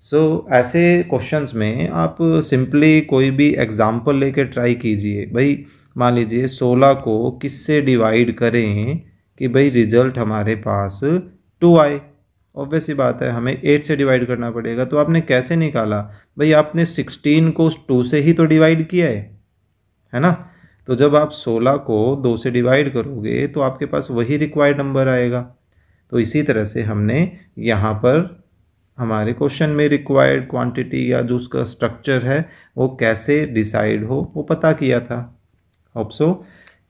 so ऐसे क्वेश्चंस में आप सिंपली कोई भी एग्जांपल लेके ट्राई कीजिए। भाई मान लीजिए 16 को किससे डिवाइड करें कि भाई रिजल्ट हमारे पास 2 आए। ऑब्वियस सी बात है, हमें 8 से डिवाइड करना पड़ेगा। तो आपने कैसे निकाला भाई, आपने 16 को 2 से ही तो डिवाइड किया है ना। तो जब आप 16 को 2 से डिवाइड करोगे तो आपके पास वही रिक्वायर्ड नंबर आएगा। तो इसी तरह से हमने यहाँ पर हमारे क्वेश्चन में रिक्वायर्ड क्वांटिटी या जो उसका स्ट्रक्चर है वो कैसे डिसाइड हो वो पता किया था। होप सो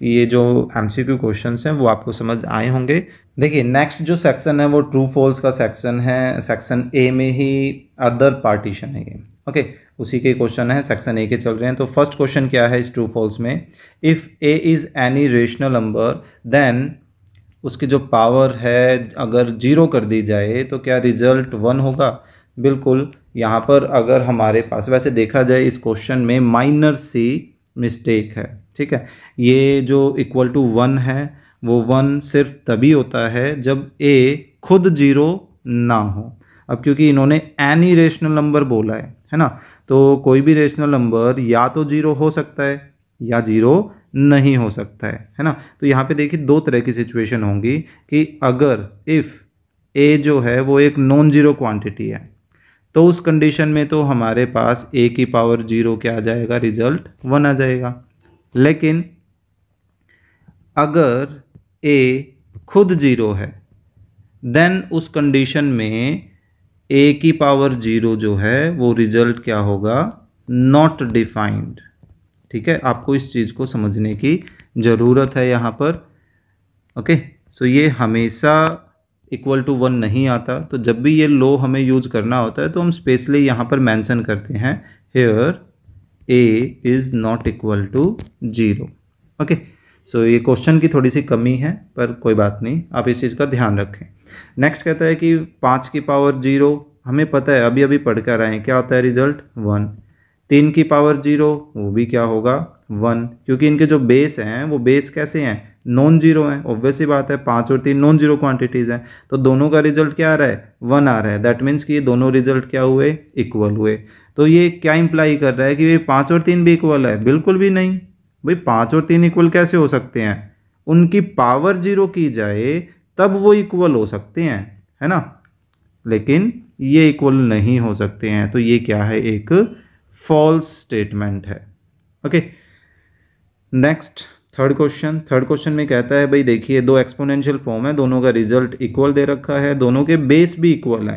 कि ये जो एमसीक्यू क्वेश्चंस हैं वो आपको समझ आए होंगे। देखिए नेक्स्ट जो सेक्शन है वो ट्रू फॉल्स का सेक्शन है। सेक्शन ए में ही अदर पार्टीशन है ये। ओके, उसी के क्वेश्चन है, सेक्शन ए के चल रहे हैं। तो फर्स्ट क्वेश्चन क्या है इस ट्रू फॉल्स में, if A is any rational number then उसकी जो पावर है अगर 0 कर दी जाए तो क्या रिजल्ट 1 होगा। बिल्कुल, यहाँ पर अगर हमारे पास वैसे देखा जाए इस क्वेश्चन में माइनर सी मिस्टेक है, ठीक है। ये जो इक्वल टू 1 है वो 1 सिर्फ तभी होता है जब ए खुद 0 ना हो। अब क्योंकि इन्होंने एनी रेशनल नंबर बोला है ना, तो कोई भी रेशनल नंबर या तो 0 हो सकता है या 0 नहीं हो सकता है ना। तो यहाँ पे देखिए दो तरह की सिचुएशन होंगी कि अगर इफ़ ए जो है वो एक नॉन जीरो क्वांटिटी है तो उस कंडीशन में तो हमारे पास ए की पावर 0 क्या आ जाएगा, रिजल्ट 1 आ जाएगा। लेकिन अगर ए खुद 0 है देन उस कंडीशन में ए की पावर 0 जो है वो रिजल्ट क्या होगा, नॉट डिफाइंड। ठीक है, आपको इस चीज़ को समझने की ज़रूरत है यहाँ पर। ओके, सो ये हमेशा इक्वल टू 1 नहीं आता। तो जब भी ये लो हमें यूज़ करना होता है तो हम स्पेशली यहाँ पर मेंशन करते हैं here A is not equal to 0। Okay, so ये क्वेश्चन की थोड़ी सी कमी है पर कोई बात नहीं, आप इस चीज़ का ध्यान रखें। नेक्स्ट कहता है कि 5 की पावर 0, हमें पता है अभी अभी पढ़ कर आए हैं क्या होता है रिजल्ट 1। 3 की पावर 0 वो भी क्या होगा 1, क्योंकि इनके जो बेस हैं वो बेस कैसे हैं, नॉन जीरो हैं। ऑब्वियस ही बात है 5 और 3 नॉन जीरो क्वांटिटीज़ हैं, तो दोनों का रिजल्ट क्या आ रहा है 1 आ रहा है। दैट मीन्स कि ये दोनों रिजल्ट क्या हुए, इक्वल हुए। तो ये क्या इंप्लाई कर रहा है कि ये 5 और 3 भी इक्वल है, बिल्कुल भी नहीं भाई। 5 और 3 इक्वल कैसे हो सकते हैं, उनकी पावर 0 की जाए तब वो इक्वल हो सकते हैं, है ना, लेकिन ये इक्वल नहीं हो सकते हैं। तो ये क्या है, एक फॉल्स स्टेटमेंट है। ओके, नेक्स्ट थर्ड क्वेश्चन में कहता है भाई देखिए दो एक्सपोनेंशियल फॉर्म है, दोनों का रिजल्ट इक्वल दे रखा है, दोनों के बेस भी इक्वल है,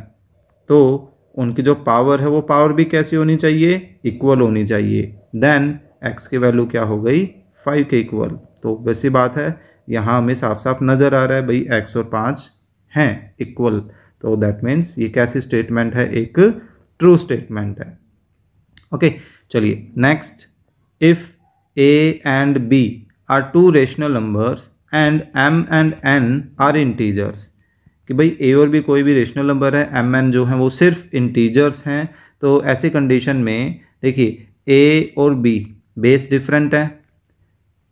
तो उनकी जो पावर है वो पावर भी कैसी होनी चाहिए, इक्वल होनी चाहिए। देन x की वैल्यू क्या हो गई 5 के इक्वल। तो वैसी बात है यहाँ हमें साफ साफ नज़र आ रहा है भाई x और 5 हैं इक्वल। तो दैट मीन्स ये कैसी स्टेटमेंट है, एक ट्रू स्टेटमेंट है। ओके, चलिए next, if a and b are two rational numbers and m and n are integers, कि भाई a और b कोई भी रेशनल नंबर है, m n जो है वो सिर्फ इंटीजर्स हैं। तो ऐसी कंडीशन में देखिए a और b बेस डिफरेंट है,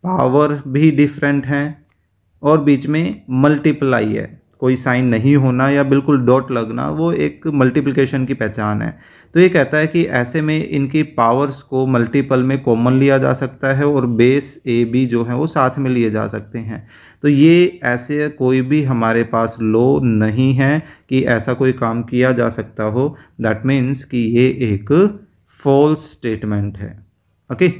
पावर भी डिफरेंट है और बीच में मल्टीप्लाई है, कोई साइन नहीं होना या बिल्कुल डॉट लगना, वो एक मल्टीप्लिकेशन की पहचान है। तो ये कहता है कि ऐसे में इनकी पावर्स को मल्टीपल में कॉमन लिया जा सकता है और बेस ए बी जो है वो साथ में लिए जा सकते हैं। तो ये ऐसे कोई भी हमारे पास लॉ नहीं है कि ऐसा कोई काम किया जा सकता हो। दैट मीन्स कि ये एक फॉल्स स्टेटमेंट है। ओके,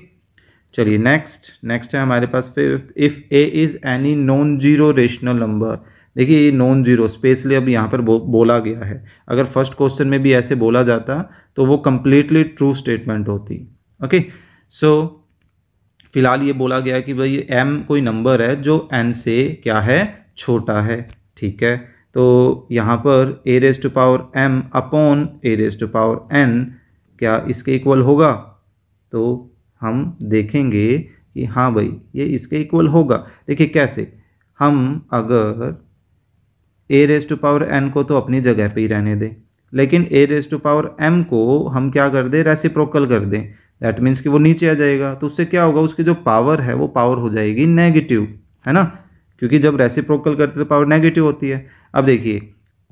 चलिए नेक्स्ट है हमारे पास fifth, if A is any non zero rational number. देखिए ये नॉन जीरो स्पेशली अब यहाँ पर बोला गया है। अगर फर्स्ट क्वेश्चन में भी ऐसे बोला जाता तो वो कंप्लीटली ट्रू स्टेटमेंट होती। ओके, सो फिलहाल ये बोला गया कि भाई m कोई नंबर है जो n से क्या है, छोटा है। ठीक है, तो यहाँ पर a raise to power m upon a raise to power n क्या इसके इक्वल होगा? तो हम देखेंगे कि हाँ भाई ये इसके इक्वल होगा। देखिए कैसे, हम अगर a raise to power n को तो अपनी जगह पे ही रहने दें, लेकिन a raise to power m को हम क्या कर दें, रेसिप्रोकल कर दें। दैट मीन्स कि वो नीचे आ जाएगा, तो उससे क्या होगा, उसकी जो पावर है वो पावर हो जाएगी नेगेटिव, है ना, क्योंकि जब रेसिप्रोकल करते तो पावर नेगेटिव होती है। अब देखिए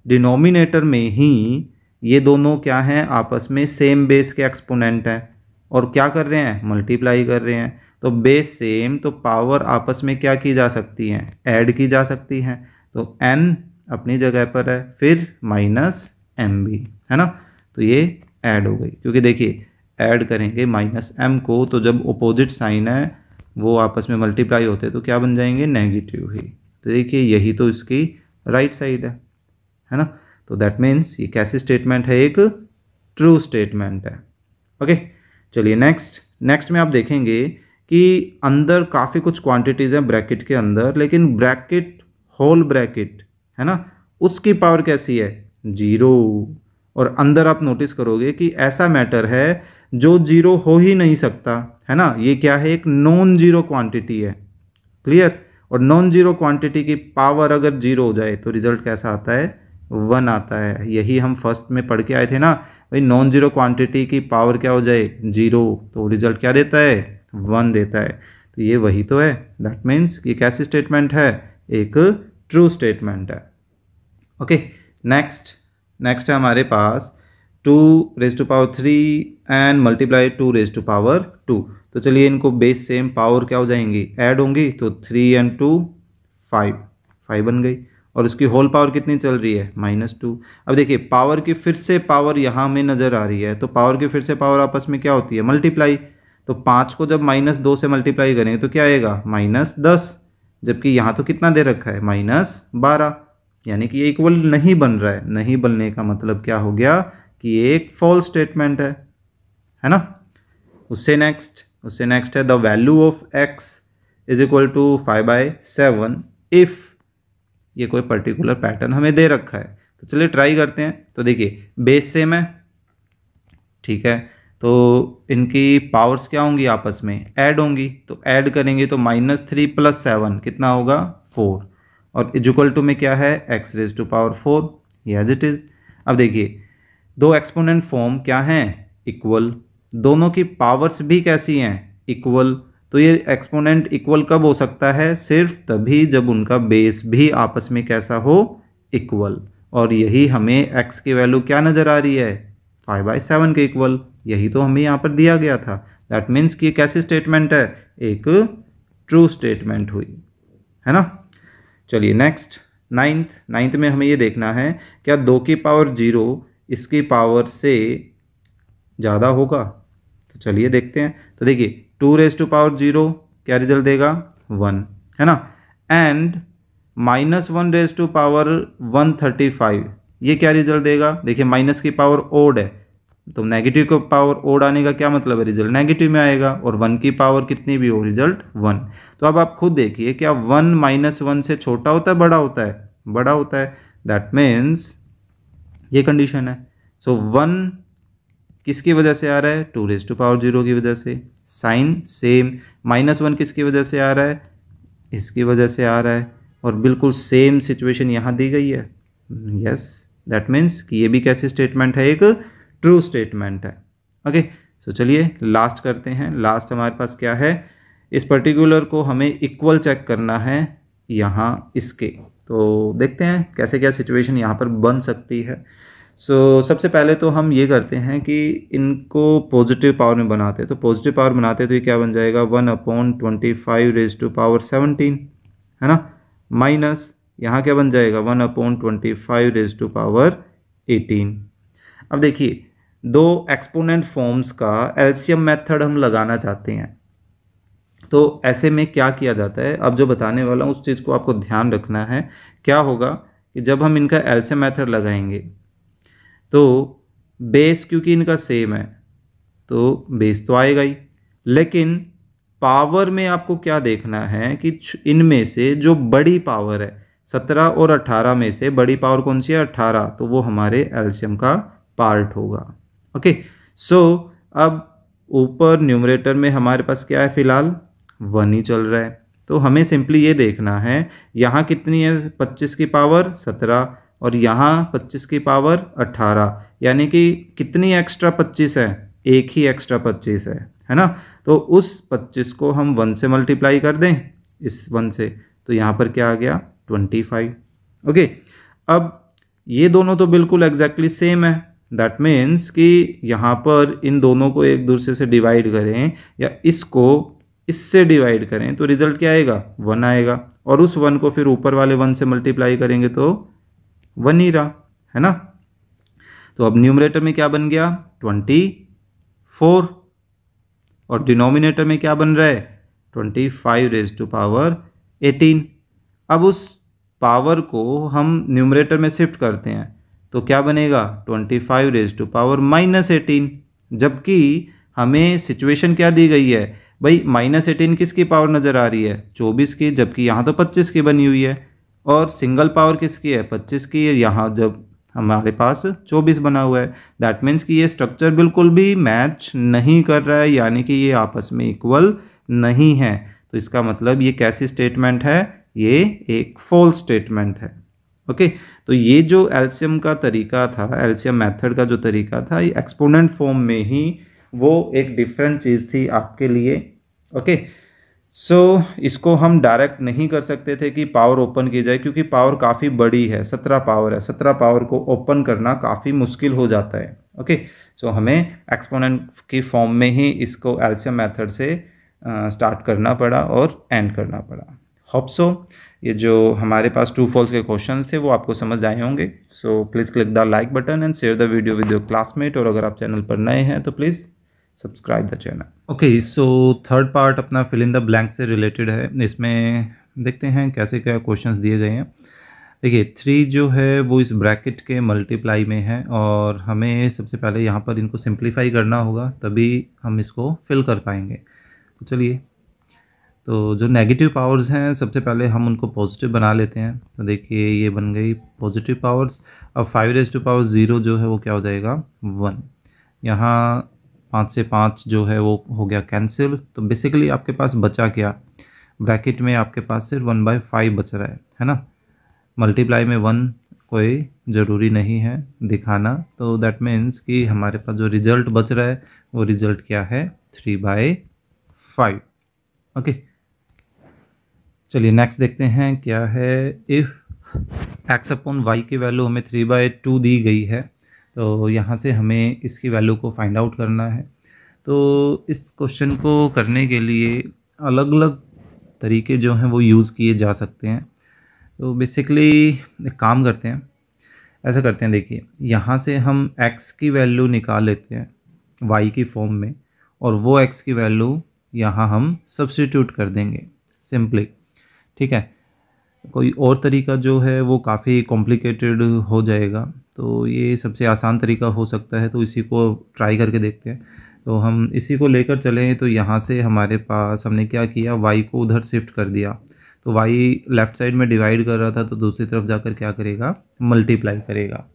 डिनोमिनेटर में ही ये दोनों क्या हैं, आपस में सेम बेस के एक्सपोनेंट हैं और क्या कर रहे हैं, मल्टीप्लाई कर रहे हैं। तो बेस सेम तो पावर आपस में क्या की जा सकती हैं, ऐड की जा सकती हैं। तो n अपनी जगह पर है, फिर माइनस m भी, है ना, तो ये ऐड हो गई। क्योंकि देखिए ऐड करेंगे माइनस m को तो जब अपोजिट साइन है वो आपस में मल्टीप्लाई होते हैं तो क्या बन जाएंगे, नेगेटिव ही। तो देखिए यही तो इसकी राइट साइड है ना। तो दैट मीन्स ये कैसी स्टेटमेंट है, एक ट्रू स्टेटमेंट है। ओके, चलिए नेक्स्ट में आप देखेंगे कि अंदर काफ़ी कुछ क्वांटिटीज़ हैं ब्रैकेट के अंदर, लेकिन ब्रैकेट होल ब्रैकेट है ना, उसकी पावर कैसी है, 0। और अंदर आप नोटिस करोगे कि ऐसा मैटर है जो जीरो हो ही नहीं सकता, है ना। ये क्या है, एक नॉन जीरो क्वांटिटी है, क्लियर। और नॉन जीरो क्वांटिटी की पावर अगर जीरो हो जाए तो रिजल्ट कैसा आता है, 1 आता है। यही हम फर्स्ट में पढ़ के आए थे ना भाई, नॉन जीरो क्वांटिटी की पावर क्या हो जाए, 0, तो रिजल्ट क्या देता है, 1 देता है। तो ये वही तो है। दैट मीन्स ये कैसी स्टेटमेंट है, एक ट्रू स्टेटमेंट है। ओके, नेक्स्ट है हमारे पास 2 raise to power 3 and multiply 2 raise to power 2। तो चलिए इनको बेस सेम पावर क्या हो जाएंगी, ऐड होंगी। तो 3 एंड 2 5 बन गई, और उसकी होल पावर कितनी चल रही है, -2। अब देखिए पावर की फिर से पावर यहाँ में नज़र आ रही है, तो पावर की फिर से पावर आपस में क्या होती है, मल्टीप्लाई। तो 5 को जब -2 से मल्टीप्लाई करेंगे तो क्या आएगा, -10, जबकि यहाँ तो कितना दे रखा है, -12, यानी कि ये इक्वल नहीं बन रहा है। नहीं बनने का मतलब क्या हो गया कि ये एक फॉल्स स्टेटमेंट है ना। उससे नेक्स्ट है the value of x is equal to 5/7 इफ़ ये कोई पर्टिकुलर पैटर्न हमें दे रखा है। तो चलिए ट्राई करते हैं। तो देखिए बेस सेम है, ठीक है, तो इनकी पावर्स क्या होंगी, आपस में ऐड होंगी। तो ऐड करेंगे तो -3 + 7 कितना होगा, 4, और इक्वल टू में क्या है, x रेज टू पावर 4, ये एज इट इज़। अब देखिए दो एक्सपोनेंट फॉर्म क्या हैं, इक्वल, दोनों की पावर्स भी कैसी हैं, इक्वल। तो ये एक्सपोनेंट इक्वल कब हो सकता है, सिर्फ तभी जब उनका बेस भी आपस में कैसा हो, इक्वल। और यही हमें x की वैल्यू क्या नज़र आ रही है, 5/7 के इक्वल। यही तो हमें यहाँ पर दिया गया था। दैट मीन्स कि कैसी स्टेटमेंट है, एक ट्रू स्टेटमेंट हुई, है ना। चलिए नाइन्थ में हमें ये देखना है क्या 2 की पावर 0 इसकी पावर से ज़्यादा होगा। तो चलिए देखते हैं। तो देखिए 2 रेज टू पावर 0 क्या रिजल्ट देगा, 1, है ना। एंड -1 रेज टू पावर 135 ये क्या रिजल्ट देगा। देखिए माइनस की पावर ओड है, तो नेगेटिव की पावर ओड आने का क्या मतलब है, रिजल्ट नेगेटिव में आएगा। और 1 की पावर कितनी भी हो, रिजल्ट 1। तो अब आप खुद देखिए क्या 1 -1 से छोटा होता है, बड़ा होता है, बड़ा होता है। दैट मीन्स ये कंडीशन है। सो 1 किसकी वजह से आ रहा है, 2 रेज टू पावर 0 की वजह से, साइन सेम। -1 किसकी वजह से आ रहा है, इसकी वजह से आ रहा है, और बिल्कुल सेम सिचुएशन यहाँ दी गई है। यस, दैट मीन्स कि ये भी कैसी स्टेटमेंट है, एक ट्रू स्टेटमेंट है। ओके, सो चलिए लास्ट करते हैं। लास्ट हमारे पास क्या है, इस पर्टिकुलर को हमें इक्वल चेक करना है यहाँ इसके। तो देखते हैं कैसे क्या सिचुएशन यहाँ पर बन सकती है। सो सबसे पहले तो हम ये करते हैं कि इनको पॉजिटिव पावर में बनाते हैं। तो पॉजिटिव पावर बनाते हैं तो ये क्या बन जाएगा, 1/25 रेज टू पावर 17, है ना, माइनस यहाँ क्या बन जाएगा, 1/25 रेज टू पावर 18। अब देखिए दो एक्सपोनेंट फॉर्म्स का एलसीएम मेथड हम लगाना चाहते हैं, तो ऐसे में क्या किया जाता है, अब जो बताने वाला हूँ उस चीज़ को आपको ध्यान रखना है। क्या होगा कि जब हम इनका एलसीएम मेथड लगाएंगे तो बेस क्योंकि इनका सेम है तो बेस तो आएगा ही, लेकिन पावर में आपको क्या देखना है कि इनमें से जो बड़ी पावर है 17 और 18 में से बड़ी पावर कौन सी है 18, तो वो हमारे एलसीएम का पार्ट होगा। ओके, सो अब ऊपर न्यूमरेटर में हमारे पास क्या है, फिलहाल 1 ही चल रहा है, तो हमें सिंपली ये देखना है यहाँ कितनी है 25 की पावर 17 और यहाँ 25 की पावर 18, यानी कि कितनी एक्स्ट्रा 25 है, एक ही एक्स्ट्रा 25 है ना। तो उस 25 को हम 1 से मल्टीप्लाई कर दें इस 1 से, तो यहाँ पर क्या आ गया 25। ओके, अब ये दोनों तो बिल्कुल एग्जैक्टली सेम है, दैट मीन्स कि यहाँ पर इन दोनों को एक दूसरे से डिवाइड करें या इसको इससे डिवाइड करें तो रिजल्ट क्या आएगा 1 आएगा, और उस 1 को फिर ऊपर वाले 1 से मल्टीप्लाई करेंगे तो 1 ही रहा, है ना। तो अब न्यूमरेटर में क्या बन गया 24 और डिनोमिनेटर में क्या बन रहा है 25 रेज टू पावर 18। अब उस पावर को हम न्यूमरेटर में शिफ्ट करते हैं तो क्या बनेगा 25 रेज टू पावर -18, जबकि हमें सिचुएशन क्या दी गई है भाई -18 किसकी पावर नज़र आ रही है 24 की, जबकि यहाँ तो 25 की बनी हुई है, और सिंगल पावर किसकी है 25 की, यहाँ जब हमारे पास 24 बना हुआ है, दैट मीन्स कि ये स्ट्रक्चर बिल्कुल भी मैच नहीं कर रहा है, यानी कि ये आपस में इक्वल नहीं है। तो इसका मतलब ये कैसी स्टेटमेंट है, ये एक फॉल्स स्टेटमेंट है। ओके, तो ये जो एलसीएम का तरीका था, एलसीएम मेथड का जो तरीका था, ये एक्सपोनेंट फॉर्म में ही वो एक डिफरेंट चीज़ थी आपके लिए। ओके, सो इसको हम डायरेक्ट नहीं कर सकते थे कि पावर ओपन की जाए, क्योंकि पावर काफ़ी बड़ी है, 17 पावर है, 17 पावर को ओपन करना काफ़ी मुश्किल हो जाता है। ओके, सो हमें एक्सपोनेंट की फॉर्म में ही इसको एलसीएम मेथड से स्टार्ट करना पड़ा और एंड करना पड़ा। होप सो ये जो हमारे पास ट्रू फॉल्स के क्वेश्चंस थे वो आपको समझ आए होंगे। So please click the like button and share the video with your classmate, और अगर आप चैनल पर नए हैं तो please subscribe the channel. Okay, so third part अपना फिल इन द ब्लैंक से रिलेटेड है। इसमें देखते हैं कैसे क्या क्वेश्चंस दिए गए हैं। देखिए 3 जो है वो इस ब्रैकेट के मल्टीप्लाई में है, और हमें सबसे पहले यहाँ पर इनको सिंप्लीफाई करना होगा, तभी हम इसको फिल कर पाएंगे। तो चलिए, तो जो नेगेटिव पावर्स हैं सबसे पहले हम उनको पॉजिटिव बना लेते हैं। तो देखिए ये बन गई पॉजिटिव पावर्स। अब 5 रेज़ टू पावर 0 जो है वो क्या हो जाएगा 1। यहाँ 5 से 5 जो है वो हो गया कैंसिल। तो बेसिकली आपके पास बचा क्या, ब्रैकेट में आपके पास सिर्फ 1/5 बच रहा है ना। मल्टीप्लाई में 1 कोई ज़रूरी नहीं है दिखाना, तो दैट मीन्स कि हमारे पास जो रिजल्ट बच रहा है वो रिजल्ट क्या है 3/5। ओके, चलिए नेक्स्ट देखते हैं क्या है। इफ़ x अपॉन y की वैल्यू हमें 3/2 दी गई है, तो यहाँ से हमें इसकी वैल्यू को फाइंड आउट करना है। तो इस क्वेश्चन को करने के लिए अलग अलग तरीके जो हैं वो यूज़ किए जा सकते हैं। तो बेसिकली एक काम करते हैं, ऐसा करते हैं, देखिए यहाँ से हम x की वैल्यू निकाल लेते हैं y की फॉर्म में, और वो x की वैल्यू यहाँ हम सब्स्टिट्यूट कर देंगे सिंपली, ठीक है। कोई और तरीका जो है वो काफ़ी कॉम्प्लिकेटेड हो जाएगा, तो ये सबसे आसान तरीका हो सकता है, तो इसी को ट्राई करके देखते हैं। तो हम इसी को लेकर चलें, तो यहाँ से हमारे पास हमने क्या किया, y को उधर शिफ्ट कर दिया, तो y लेफ़्ट साइड में डिवाइड कर रहा था, तो दूसरी तरफ जाकर क्या करेगा मल्टीप्लाई करेगा,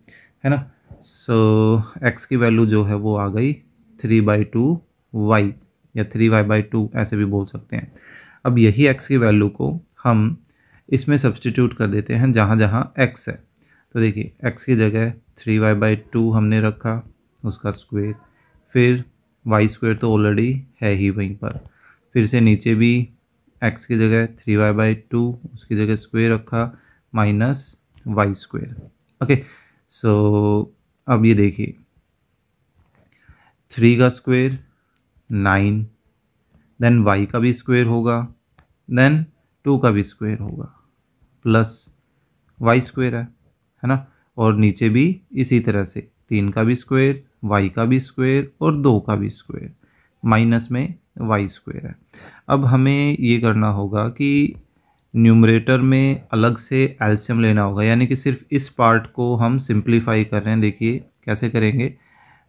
है ना। सो x की वैल्यू जो है वो आ गई 3/2y या 3y/2 ऐसे भी बोल सकते हैं। अब यही x की वैल्यू को हम इसमें सब्स्टिट्यूट कर देते हैं जहाँ जहाँ x है। तो देखिए x की जगह 3y/2 हमने रखा, उसका स्क्वायर, फिर y² तो ऑलरेडी है ही वहीं पर, फिर से नीचे भी x की जगह 3y/2 उसकी जगह स्क्वायर रखा -y²। ओके, सो अब ये देखिए 3 का स्क्वायर 9, देन y का भी स्क्वायर होगा, देन 2 का भी स्क्वायर होगा, प्लस y² है ना। और नीचे भी इसी तरह से 3 का भी स्क्वायर y का भी स्क्वायर और 2 का भी स्क्वायर, माइनस में y स्क्वायर है। अब हमें ये करना होगा कि न्यूमरेटर में अलग से एलसीएम लेना होगा, यानी कि सिर्फ इस पार्ट को हम सिंप्लीफाई कर रहे हैं। देखिए कैसे करेंगे,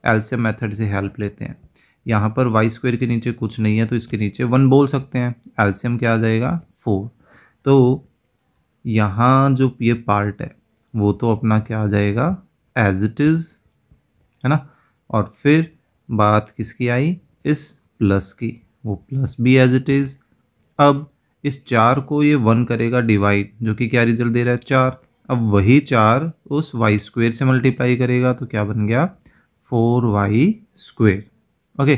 एलसीएम मेथड से हेल्प लेते हैं। यहाँ पर वाई स्क्वायर के नीचे कुछ नहीं है तो इसके नीचे 1 बोल सकते हैं। एलसीएम क्या आ जाएगा 4। तो यहाँ जो ये पार्ट है वो तो अपना क्या आ जाएगा एज इट इज़, है ना। और फिर बात किसकी आई, इस प्लस की, वो प्लस भी एज इट इज़। अब इस 4 को ये 1 करेगा डिवाइड, जो कि क्या रिजल्ट दे रहा है 4। अब वही 4 उस वाई स्क्वायर से मल्टीप्लाई करेगा तो क्या बन गया 4y स्क्वायर। ओके,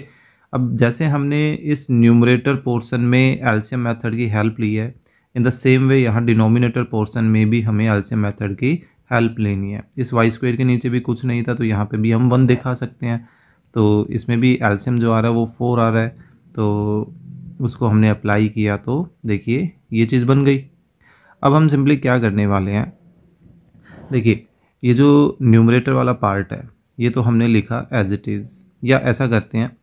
अब जैसे हमने इस न्यूमरेटर पोर्शन में एलसीएम मेथड की हेल्प ली है, इन द सेम वे यहाँ डिनोमिनेटर पोर्शन में भी हमें एलसीएम मेथड की हेल्प लेनी है। इस वाई स्क्वायर के नीचे भी कुछ नहीं था तो यहाँ पे भी हम 1 दिखा सकते हैं, तो इसमें भी एलसीएम जो आ रहा है वो 4 आ रहा है, तो उसको हमने अप्लाई किया तो देखिए ये चीज़ बन गई। अब हम सिंपली क्या करने वाले हैं, देखिए ये जो न्यूमरेटर वाला पार्ट है ये तो हमने लिखा एज इट इज़, या ऐसा करते हैं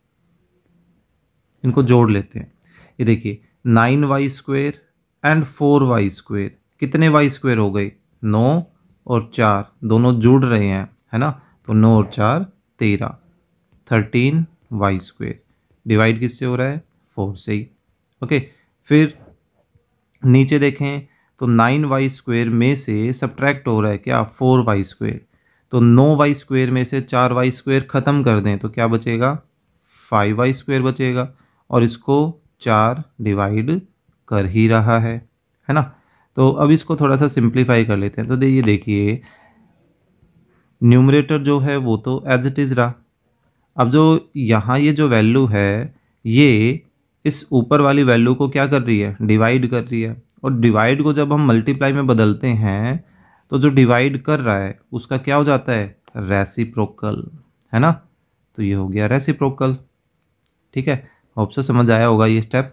इनको जोड़ लेते हैं। ये देखिए 9y square and 4y square, कितने y स्क्वायर हो गए 9 और 4 दोनों जुड़ रहे हैं, है ना। तो 9 और 4 13, 13y स्क्वायर डिवाइड किससे हो रहा है 4 से ही। ओके, फिर नीचे देखें तो 9y स्क्वायर में से सब्ट्रैक्ट हो रहा है क्या 4y स्क्वायर, तो 9y स्क्वायर में से 4y स्क्वायर ख़त्म कर दें तो क्या बचेगा 5y स्क्वायर बचेगा, और इसको 4 डिवाइड कर ही रहा है ना। तो अब इसको थोड़ा सा सिंप्लीफाई कर लेते हैं। तो ये देखिए न्यूमरेटर जो है वो तो एज इट इज़ रहा। अब जो यहाँ ये जो वैल्यू है ये इस ऊपर वाली वैल्यू को क्या कर रही है डिवाइड कर रही है, और डिवाइड को जब हम मल्टीप्लाई में बदलते हैं तो जो डिवाइड कर रहा है उसका क्या हो जाता है रेसिप्रोकल, है ना। तो ये हो गया रेसिप्रोकल, ठीक है। होप सो समझ आया होगा ये स्टेप।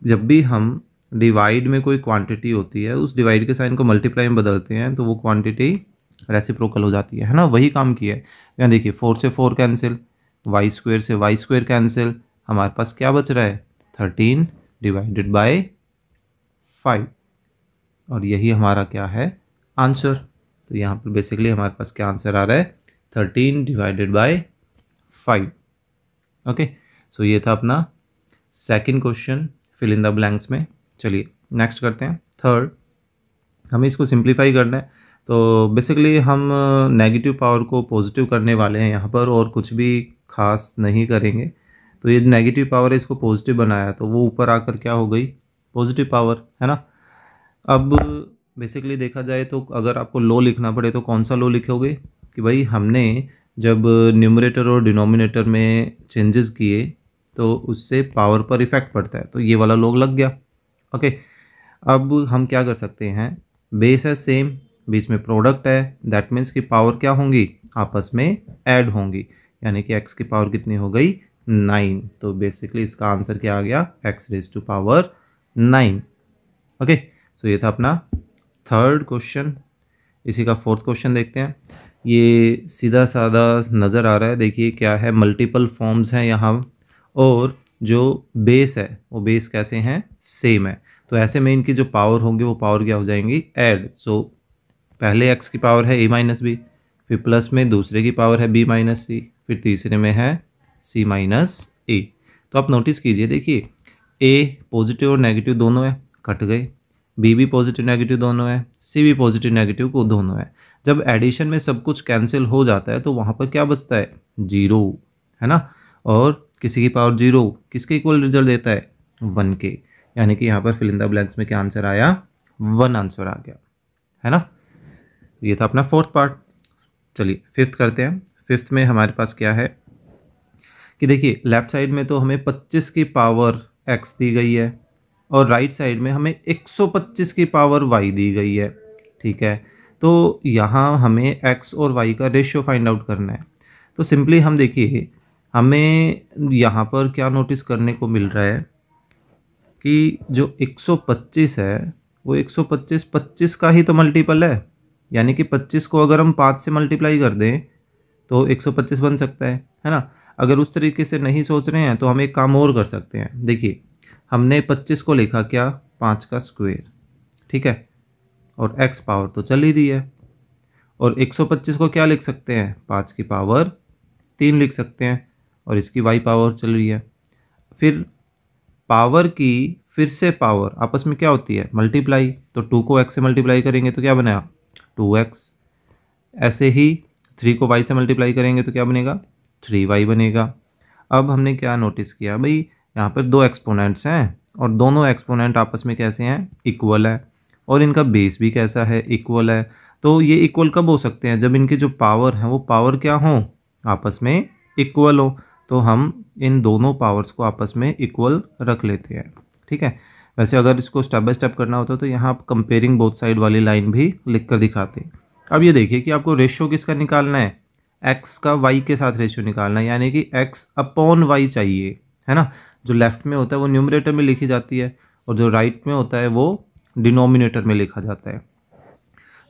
जब भी हम डिवाइड में कोई क्वांटिटी होती है उस डिवाइड के साइन को मल्टीप्लाई में बदलते हैं तो वो क्वांटिटी रेसिप्रोकल हो जाती है ना। वही काम किया है यहाँ देखिए 4 से 4 कैंसिल, वाई स्क्वायर से वाई स्क्वायर कैंसिल, हमारे पास क्या बच रहा है 13 डिवाइडेड बाय 5, और यही हमारा क्या है आंसर। तो यहाँ पर बेसिकली हमारे पास क्या आंसर आ रहा है 13 डिवाइडेड बाय 5। ओके, सो ये था अपना second question fill in the blanks में। चलिए नेक्स्ट करते हैं थर्ड। हमें इसको सिंप्लीफाई करना है, तो बेसिकली हम नेगेटिव पावर को पॉजिटिव करने वाले हैं यहाँ पर, और कुछ भी खास नहीं करेंगे। तो ये नेगेटिव पावर है इसको पॉजिटिव बनाया तो वो ऊपर आकर क्या हो गई पॉजिटिव पावर, है ना। अब बेसिकली देखा जाए तो अगर आपको लो लिखना पड़े तो कौन सा लो लिखोगे कि भाई हमने जब न्यूमरेटर और डिनोमिनेटर में चेंजेस किए तो उससे पावर पर इफेक्ट पड़ता है, तो ये वाला लो लग गया। ओके, अब हम क्या कर सकते हैं, बेस है सेम, बीच में प्रोडक्ट है, दैट मीन्स कि पावर क्या होंगी आपस में ऐड होंगी, यानी कि x की पावर कितनी हो गई 9। तो बेसिकली इसका आंसर क्या आ गया x raise to power 9। Okay, so ये था अपना थर्ड क्वेश्चन। इसी का फोर्थ क्वेश्चन देखते हैं। ये सीधा साधा नज़र आ रहा है, देखिए क्या है मल्टीपल फॉर्म्स हैं यहाँ, और जो बेस है वो बेस कैसे हैं सेम है, तो ऐसे में इनकी जो पावर होंगी वो पावर क्या हो जाएंगी ऐड। सो पहले x की पावर है a माइनस बी, फिर प्लस में दूसरे की पावर है b माइनस सी, फिर तीसरे में है c माइनस ए। तो आप नोटिस कीजिए, देखिए a पॉजिटिव और नेगेटिव दोनों है कट गए, b भी पॉजिटिव नेगेटिव दोनों है, c भी पॉजिटिव नेगेटिव को दोनों है। जब एडिशन में सब कुछ कैंसिल हो जाता है तो वहाँ पर क्या बचता है 0, है ना। और किसी की पावर 0 किसके इक्वल रिजल्ट देता है 1 के, यानी कि यहाँ पर फिल इन द ब्लैंक्स में क्या आंसर आया 1 आंसर आ गया, है ना। ये था अपना फोर्थ पार्ट। चलिए फिफ्थ करते हैं। फिफ्थ में हमारे पास क्या है कि देखिए लेफ्ट साइड में तो हमें 25 की पावर x दी गई है, और राइट साइड में हमें 125 की पावर y दी गई है, ठीक है। तो यहाँ हमें x और y का रेशियो फाइंड आउट करना है। तो सिंपली हम देखिए हमें यहाँ पर क्या नोटिस करने को मिल रहा है कि जो 125 है वो 125 का ही तो मल्टीपल है, यानी कि 25 को अगर हम 5 से मल्टीप्लाई कर दें तो 125 बन सकता है ना। अगर उस तरीके से नहीं सोच रहे हैं तो हम एक काम और कर सकते हैं। देखिए हमने 25 को लिखा क्या, 5 का स्क्वायर, ठीक है, और x पावर तो चल ही रही है, और 125 को क्या लिख सकते हैं, 5 की पावर 3 लिख सकते हैं, और इसकी y पावर चल रही है। फिर पावर की फिर से पावर आपस में क्या होती है, मल्टीप्लाई, तो 2 को x से मल्टीप्लाई करेंगे तो क्या बनेगा 2x। ऐसे ही 3 को y से मल्टीप्लाई करेंगे तो क्या बनेगा 3y बनेगा। अब हमने क्या नोटिस किया भाई, यहाँ पर दो एक्सपोनेंट्स हैं और दोनों एक्सपोनेंट आपस में कैसे हैं, इक्वल है, और इनका बेस भी कैसा है, इक्वल है। तो ये इक्वल कब हो सकते हैं, जब इनकी जो पावर है वो पावर क्या हो, आपस में इक्वल हो। तो हम इन दोनों पावर्स को आपस में इक्वल रख लेते हैं, ठीक है। वैसे अगर इसको स्टेप बाय स्टेप करना होता तो यहाँ आप कंपेयरिंग बोथ साइड वाली लाइन भी लिख कर दिखाते। अब ये देखिए कि आपको रेशियो किसका निकालना है, x का y के साथ रेशियो निकालना है, यानी कि x अपॉन y चाहिए, है ना। जो लेफ्ट में होता है वो न्यूमरेटर में लिखी जाती है, और जो राइट में होता है वो डिनोमिनेटर में लिखा जाता है।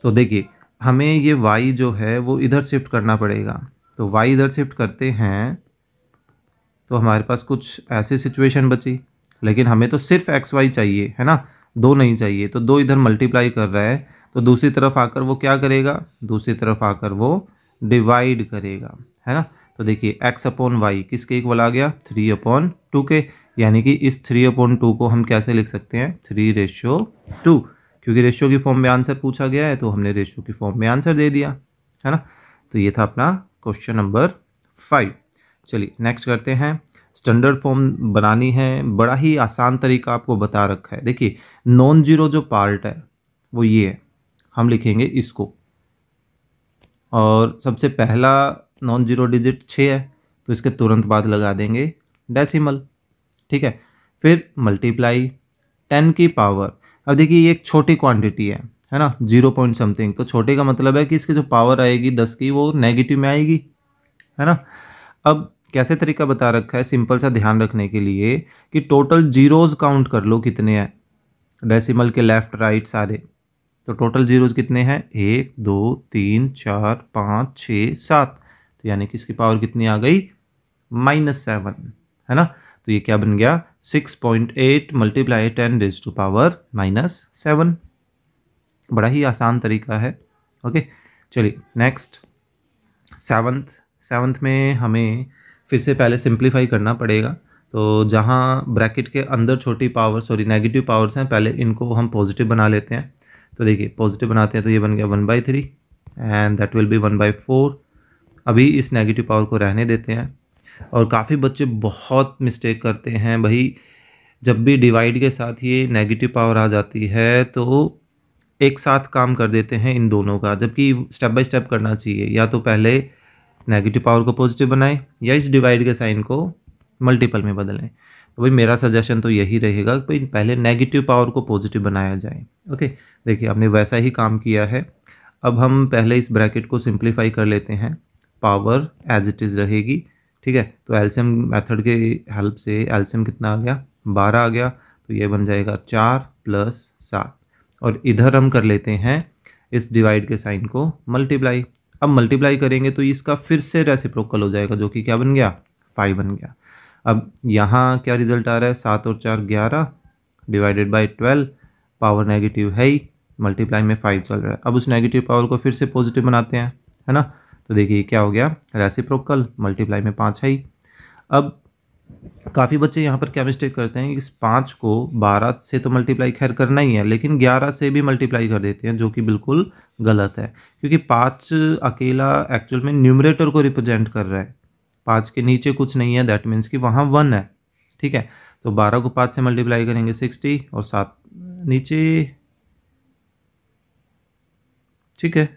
तो देखिए हमें ये y जो है वो इधर शिफ्ट करना पड़ेगा, तो y इधर शिफ्ट करते हैं तो हमारे पास कुछ ऐसी सिचुएशन बची, लेकिन हमें तो सिर्फ एक्स वाई चाहिए, है ना, दो नहीं चाहिए। तो दो इधर मल्टीप्लाई कर रहा है, तो दूसरी तरफ आकर वो क्या करेगा, दूसरी तरफ आकर वो डिवाइड करेगा, है ना। तो देखिए x अपॉन वाई किसके इक्वल आ गया, 3/2 के, यानी कि इस 3/2 को हम कैसे लिख सकते हैं, 3:2, क्योंकि रेशियो की फॉर्म में आंसर पूछा गया है तो हमने रेशियो की फॉर्म में आंसर दे दिया, है ना। तो ये था अपना क्वेश्चन नंबर 5। चलिए नेक्स्ट करते हैं। स्टैंडर्ड फॉर्म बनानी है, बड़ा ही आसान तरीका आपको बता रखा है। देखिए नॉन जीरो जो पार्ट है वो ये है, हम लिखेंगे इसको, और सबसे पहला नॉन जीरो डिजिट 6 है तो इसके तुरंत बाद लगा देंगे डेसिमल, ठीक है। फिर मल्टीप्लाई 10 की पावर, अब देखिए ये एक छोटी क्वांटिटी है ना, 0 पॉइंट समथिंग, तो छोटे का मतलब है कि इसकी जो पावर आएगी 10 की वो नेगेटिव में आएगी, है ना। अब कैसे तरीका बता रखा है, सिंपल सा ध्यान रखने के लिए कि टोटल जीरोज काउंट कर लो कितने हैं, डेसिमल के लेफ्ट राइट सारे, तो टोटल जीरोज कितने हैं, 1 2 3 4 5 6 7, तो यानी कि इसकी पावर कितनी आ गई, -7, है ना। तो ये क्या बन गया, 6.8 मल्टीप्लाई 10⁻⁻7। बड़ा ही आसान तरीका है, ओके। चलिए नेक्स्ट सेवन्थ में हमें फिर से पहले सिंप्लीफाई करना पड़ेगा। तो जहाँ ब्रैकेट के अंदर छोटी पावर नेगेटिव पावर्स हैं, पहले इनको हम पॉजिटिव बना लेते हैं। तो देखिए पॉजिटिव बनाते हैं तो ये बन गया 1/3 एंड दैट विल बी 1/4। अभी इस नेगेटिव पावर को रहने देते हैं। और काफ़ी बच्चे बहुत मिस्टेक करते हैं भाई, जब भी डिवाइड के साथ ये नेगेटिव पावर आ जाती है तो एक साथ काम कर देते हैं इन दोनों का, जबकि स्टेप बाय स्टेप करना चाहिए। या तो पहले नेगेटिव पावर को पॉजिटिव बनाएं या इस डिवाइड के साइन को मल्टीपल में बदलें। तो भाई मेरा सजेशन तो यही रहेगा कि भाई पहले नेगेटिव पावर को पॉजिटिव बनाया जाए, ओके। देखिए आपने वैसा ही काम किया है। अब हम पहले इस ब्रैकेट को सिंप्लीफाई कर लेते हैं, पावर एज इट इज़ रहेगी, ठीक है। तो एलसीएम मेथड के हेल्प से एलसीएम कितना आ गया, 12 आ गया, तो ये बन जाएगा 4 + 7। और इधर हम कर लेते हैं इस डिवाइड के साइन को मल्टीप्लाई। अब मल्टीप्लाई करेंगे तो इसका फिर से रेसिप्रोकल हो जाएगा, जो कि क्या बन गया, 5 बन गया। अब यहाँ क्या रिजल्ट आ रहा है, 7 और 4 11 डिवाइडेड बाई 12, पावर नेगेटिव है ही, मल्टीप्लाई में 5 चल रहा है। अब उस नेगेटिव पावर को फिर से पॉजिटिव बनाते हैं, है ना। तो देखिए क्या हो गया, रेसिप्रोकल, मल्टीप्लाई में 5 है ही। अब काफ़ी बच्चे यहाँ पर क्या मिस्टेक करते हैं कि इस 5 को 12 से तो मल्टीप्लाई खैर करना ही है, लेकिन 11 से भी मल्टीप्लाई कर देते हैं, जो कि बिल्कुल गलत है। क्योंकि 5 अकेला एक्चुअल में न्यूमरेटर को रिप्रेजेंट कर रहा है, 5 के नीचे कुछ नहीं है, दैट मीन्स कि वहाँ 1 है, ठीक है। तो 12 को 5 से मल्टीप्लाई करेंगे 60 और 7 नीचे, ठीक है।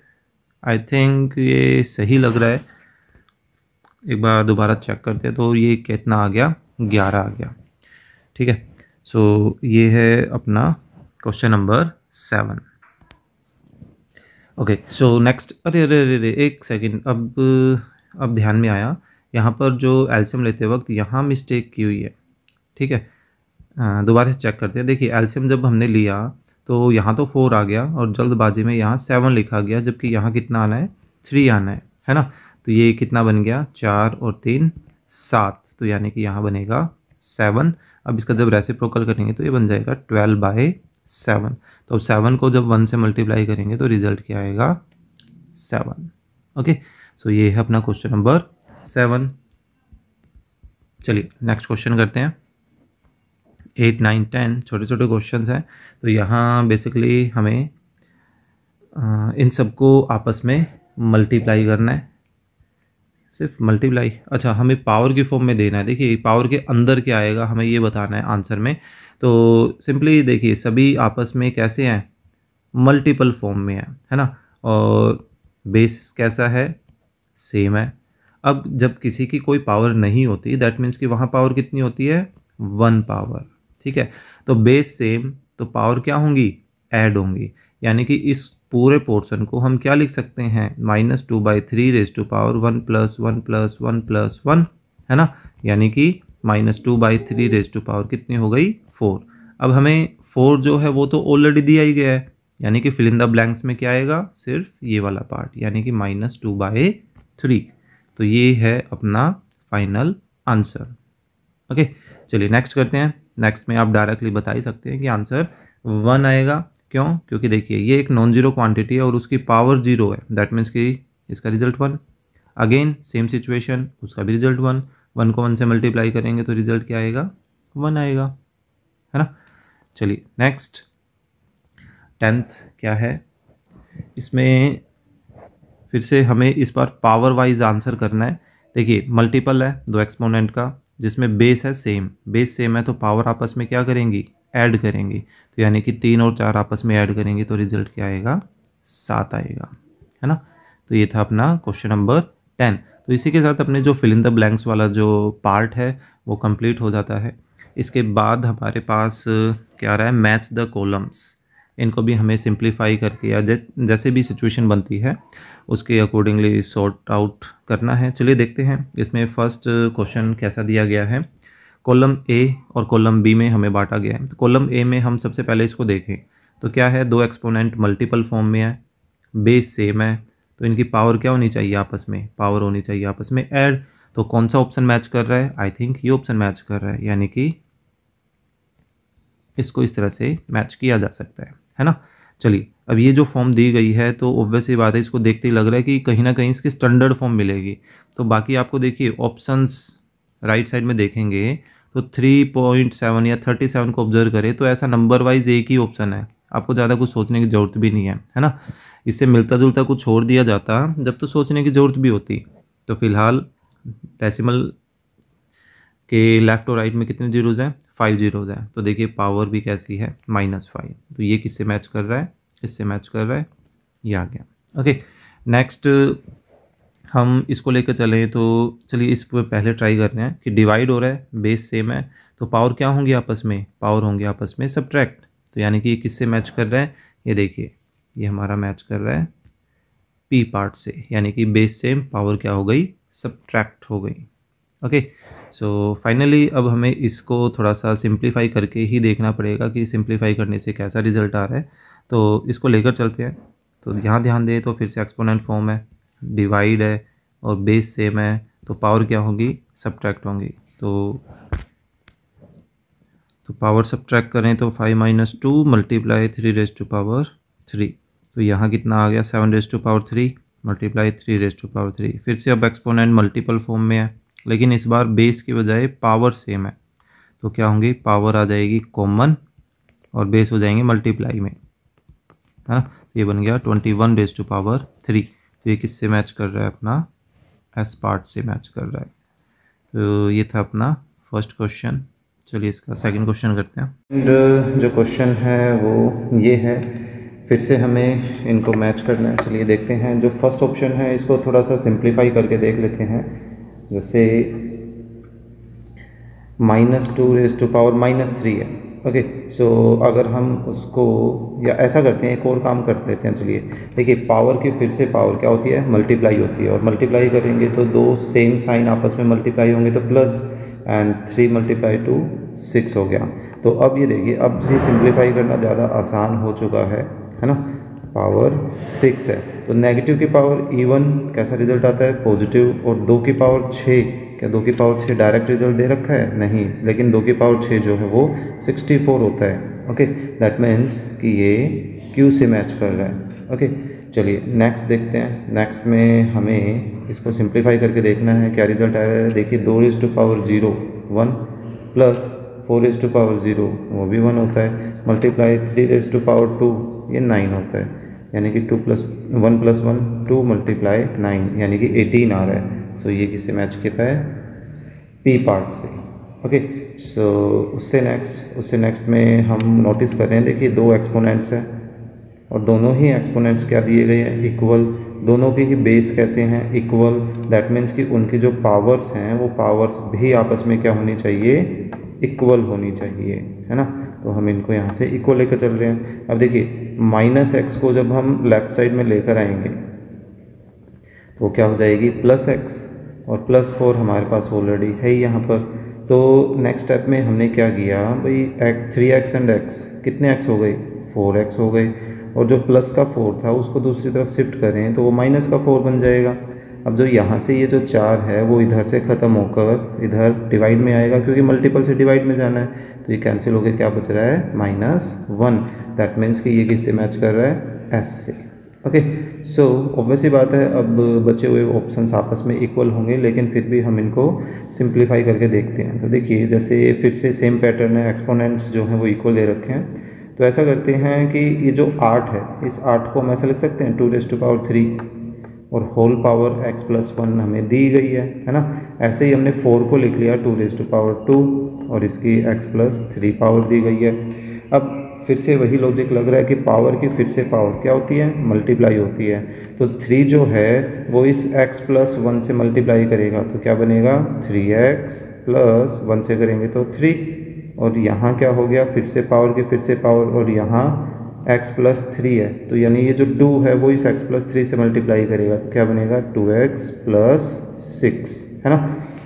आई थिंक ये सही लग रहा है, एक बार दोबारा चेक करते हैं। तो ये कितना आ गया, 11 आ गया, ठीक है। सो ये है अपना question number 7, okay. So next, अरे अरे अरे एक सेकंड, अब ध्यान में आया, यहाँ पर जो एलसीएम लेते वक्त यहाँ मिस्टेक की हुई है, ठीक है। दोबारा से चेक करते हैं। देखिए एलसीएम जब हमने लिया तो यहाँ तो 4 आ गया और जल्दबाजी में यहाँ 7 लिखा गया, जबकि यहाँ कितना आना है, 3 आना है ना। तो ये कितना बन गया, 4 और 3 7, तो यानी कि यहाँ बनेगा 7। अब इसका जब रेसिप्रोकल करेंगे तो ये बन जाएगा 12/7। तो अब 7 को जब 1 से मल्टीप्लाई करेंगे तो रिजल्ट क्या आएगा, 7। ओके, सो ये है अपना क्वेश्चन नंबर 7। चलिए नेक्स्ट क्वेश्चन करते हैं। 8, 9, 10 छोटे छोटे क्वेश्चन हैं। तो यहाँ बेसिकली हमें इन सबको आपस में मल्टीप्लाई करना है, सिर्फ मल्टीप्लाई। अच्छा, हमें पावर की फॉर्म में देना है। देखिए पावर के अंदर क्या आएगा हमें ये बताना है आंसर में। तो सिंपली देखिए सभी आपस में कैसे हैं, मल्टीपल फॉर्म में है ना, और बेस कैसा है, सेम है। अब जब किसी की कोई पावर नहीं होती दैट मीन्स कि वहाँ पावर कितनी होती है, 1 पावर। ठीक है, तो बेस सेम तो पावर क्या होंगी, ऐड होंगी। यानी कि इस पूरे पोर्शन को हम क्या लिख सकते हैं, -2/3 रेज़ टू पावर 1 + 1 + 1 + 1, है ना। यानी कि -2/3 रेज़ टू पावर कितनी हो गई, 4। अब हमें 4 जो है वो तो ऑलरेडी दिया ही गया है, यानी कि फिल इन द ब्लैंक्स में क्या आएगा, सिर्फ ये वाला पार्ट, यानी कि -2/3। तो ये है अपना फाइनल आंसर। ओके, चलिए नेक्स्ट करते हैं। नेक्स्ट में आप डायरेक्टली बता ही सकते हैं कि आंसर 1 आएगा। क्यों, क्योंकि देखिए ये एक नॉन जीरो क्वांटिटी है और उसकी पावर 0 है, दैट मीन्स कि इसका रिजल्ट 1। अगेन सेम सिचुएशन, उसका भी रिजल्ट 1। 1 को 1 से मल्टीप्लाई करेंगे तो रिजल्ट क्या आएगा, 1 आएगा, है ना। चलिए नेक्स्ट 10th क्या है, इसमें फिर से हमें इस बार पावर वाइज आंसर करना है। देखिए मल्टीपल है 2 एक्सपोनेंट का, जिसमें बेस है सेम, बेस सेम है तो पावर आपस में क्या करेंगी, ऐड करेंगी। तो यानी कि 3 और 4 आपस में ऐड करेंगे तो रिजल्ट क्या आएगा, 7 आएगा, है ना। तो ये था अपना क्वेश्चन नंबर 10। तो इसी के साथ अपने जो फिल इन द ब्लैंक्स वाला जो पार्ट है वो कंप्लीट हो जाता है। इसके बाद हमारे पास क्या आ रहा है, मैच द कॉलम्स। इनको भी हमें सिंप्लीफाई करके या जैसे भी सिचुएशन बनती है उसके अकॉर्डिंगली सॉर्ट आउट करना है। चलिए देखते हैं इसमें फर्स्ट क्वेश्चन कैसा दिया गया है। कॉलम ए और कॉलम बी में हमें बांटा गया है। तो कॉलम ए में हम सबसे पहले इसको देखें तो क्या है, 2 एक्सपोनेंट मल्टीपल फॉर्म में है, बेस सेम है, तो इनकी पावर क्या होनी चाहिए आपस में, पावर होनी चाहिए आपस में ऐड। तो कौन सा ऑप्शन मैच कर रहा है, आई थिंक ये ऑप्शन मैच कर रहा है, यानी कि इसको इस तरह से मैच किया जा सकता है ना। चलिए अब ये जो फॉर्म दी गई है तो ऑब्वियस ही बात है, इसको देखते ही लग रहा है कि कहीं ना कहीं इसकी स्टैंडर्ड फॉर्म मिलेगी। तो बाकी आपको देखिए ऑप्शंस राइट साइड में देखेंगे तो 3.7 या 37 को ऑब्जर्व करें तो ऐसा नंबर वाइज एक ही ऑप्शन है, आपको ज़्यादा कुछ सोचने की ज़रूरत भी नहीं है ना। इससे मिलता जुलता कुछ छोड़ दिया जाता जब तो सोचने की ज़रूरत भी होती। तो फिलहाल डेसिमल के लेफ्ट और राइट में कितने जीरोज़ हैं, 5 जीरोज़ हैं। तो देखिए पावर भी कैसी है, -5। तो ये किससे मैच कर रहा है, इससे मैच कर रहा है, ये आ गया। ओके, नेक्स्ट हम इसको लेकर चलें तो चलिए इस पर पहले ट्राई कर रहे हैं कि डिवाइड हो रहा है, बेस सेम है, तो पावर क्या होंगी आपस में, पावर होंगे आपस में सब्ट्रैक्ट। तो यानी कि ये किससे मैच कर रहा है, ये देखिए ये हमारा मैच कर रहा है पी पार्ट से, यानी कि बेस सेम पावर क्या हो गई, सब्ट्रैक्ट हो गई। ओके, सो फाइनली अब हमें इसको थोड़ा सा सिंप्लीफाई करके ही देखना पड़ेगा कि सिंप्लीफाई करने से कैसा रिजल्ट आ रहा है। तो इसको लेकर चलते हैं। तो यहाँ ध्यान दें तो फिर से एक्सपोनेंट फॉर्म है, डिवाइड है और बेस सेम है, तो पावर क्या होगी, सब्ट्रैक्ट होंगी। तो पावर सब्ट्रैक्ट करें तो 5 - 2 मल्टीप्लाई 3 रेज़ टू पावर 3। तो यहाँ कितना आ गया, 7 raise to power 3 multiply 3 raise to power 3। फिर से अब एक्सपोनेंट मल्टीपल फॉर्म में है, लेकिन इस बार बेस की बजाय पावर सेम है। तो क्या होंगी, पावर आ जाएगी कॉमन और बेस हो जाएंगे मल्टीप्लाई में, है ना। ये बन गया 21 रेज़ टू पावर 3। तो ये किससे मैच कर रहा है, अपना एस पार्ट से मैच कर रहा है। तो ये था अपना फर्स्ट क्वेश्चन। चलिए इसका सेकंड क्वेश्चन करते हैं। एंड जो क्वेश्चन है वो ये है, फिर से हमें इनको मैच करना है। चलिए देखते हैं। जो फर्स्ट ऑप्शन है इसको थोड़ा सा सिंप्लीफाई करके देख लेते हैं। जैसे -2 रेज़ टू पावर -3 है। ओके, सो अगर हम उसको या ऐसा करते हैं, एक और काम कर लेते हैं। चलिए देखिए, पावर की फिर से पावर क्या होती है, मल्टीप्लाई होती है, और मल्टीप्लाई करेंगे तो 2 सेम साइन आपस में मल्टीप्लाई होंगे तो प्लस, एंड 3 × 2 6 हो गया। तो अब ये देखिए, अब से सिंप्लीफाई करना ज़्यादा आसान हो चुका है ना। पावर 6 है। तो नेगेटिव की पावर इवन कैसा रिजल्ट आता है, पॉजिटिव। और 2 की पावर 6, क्या 2 की पावर 6 डायरेक्ट रिजल्ट दे रखा है, नहीं, लेकिन 2 की पावर 6 जो है वो 64 होता है। ओके, दैट मीन्स कि ये Q से मैच कर रहा है। ओके, चलिए नेक्स्ट देखते हैं। नेक्स्ट में हमें इसको सिंप्लीफाई करके देखना है क्या रिजल्ट आ रहा है। देखिए 2⁻0 1 प्लस 4⁻0 वो भी 1 होता है, मल्टीप्लाई 3⁻2 ये 9 होता है, यानी कि 1 + 1 2 × 9 यानी कि 18 आ रहा है। सो ये किससे मैच कर रहा है, पी पार्ट से। ओके, सो उससे नेक्स्ट में हम नोटिस कर रहे हैं, देखिए 2 एक्सपोनेंट्स हैं और दोनों ही एक्सपोनेंट्स क्या दिए गए हैं, इक्वल। दोनों के ही बेस कैसे हैं, इक्वल। दैट मीन्स कि उनकी जो पावर्स हैं वो पावर्स भी आपस में क्या होनी चाहिए, इक्वल होनी चाहिए, है ना। तो हम इनको यहाँ से इक्वल लेकर चल रहे हैं। अब देखिए -x को जब हम लेफ्ट साइड में लेकर आएंगे तो क्या हो जाएगी, +x, और +4 हमारे पास ऑलरेडी है ही यहाँ पर। तो नेक्स्ट स्टेप में हमने क्या किया भाई, 3x एंड x, कितने x हो गए, 4x हो गए। और जो प्लस का 4 था उसको दूसरी तरफ शिफ्ट करें तो वो -4 बन जाएगा। अब जो यहाँ से ये जो 4 है वो इधर से ख़त्म होकर इधर डिवाइड में आएगा, क्योंकि मल्टीपल से डिवाइड में जाना है, तो ये कैंसिल होकर क्या बच रहा है, -1। दैट मीन्स कि ये किससे मैच कर रहा है, S से। ओके, सो ऑब्वियस ही बात है, अब बचे हुए ऑप्शंस आपस में इक्वल होंगे, लेकिन फिर भी हम इनको सिंप्लीफाई करके देखते हैं। तो देखिए जैसे फिर से सेम पैटर्न है, एक्सपोनेंट्स जो हैं वो इक्वल दे रखे हैं। तो ऐसा करते हैं कि ये जो 8 है, इस 8 को हम ऐसा लिख सकते हैं 2⁻3 और होल पावर x + 1 हमें दी गई है ना। ऐसे ही हमने 4 को लिख लिया 2⁻2 और इसकी x + 3 पावर दी गई है। अब फिर से वही लॉजिक लग रहा है कि पावर की फिर से पावर क्या होती है, मल्टीप्लाई होती है। तो 3 जो है वो इस x + 1 से मल्टीप्लाई करेगा तो क्या बनेगा, 3x + 1 से करेंगे तो 3, और यहाँ क्या हो गया, फिर से पावर की फिर से पावर, और यहाँ x + 3 है, तो यानी ये जो 2 है वो इस x + 3 से मल्टीप्लाई करेगा तो क्या बनेगा, 2x + 6, है ना।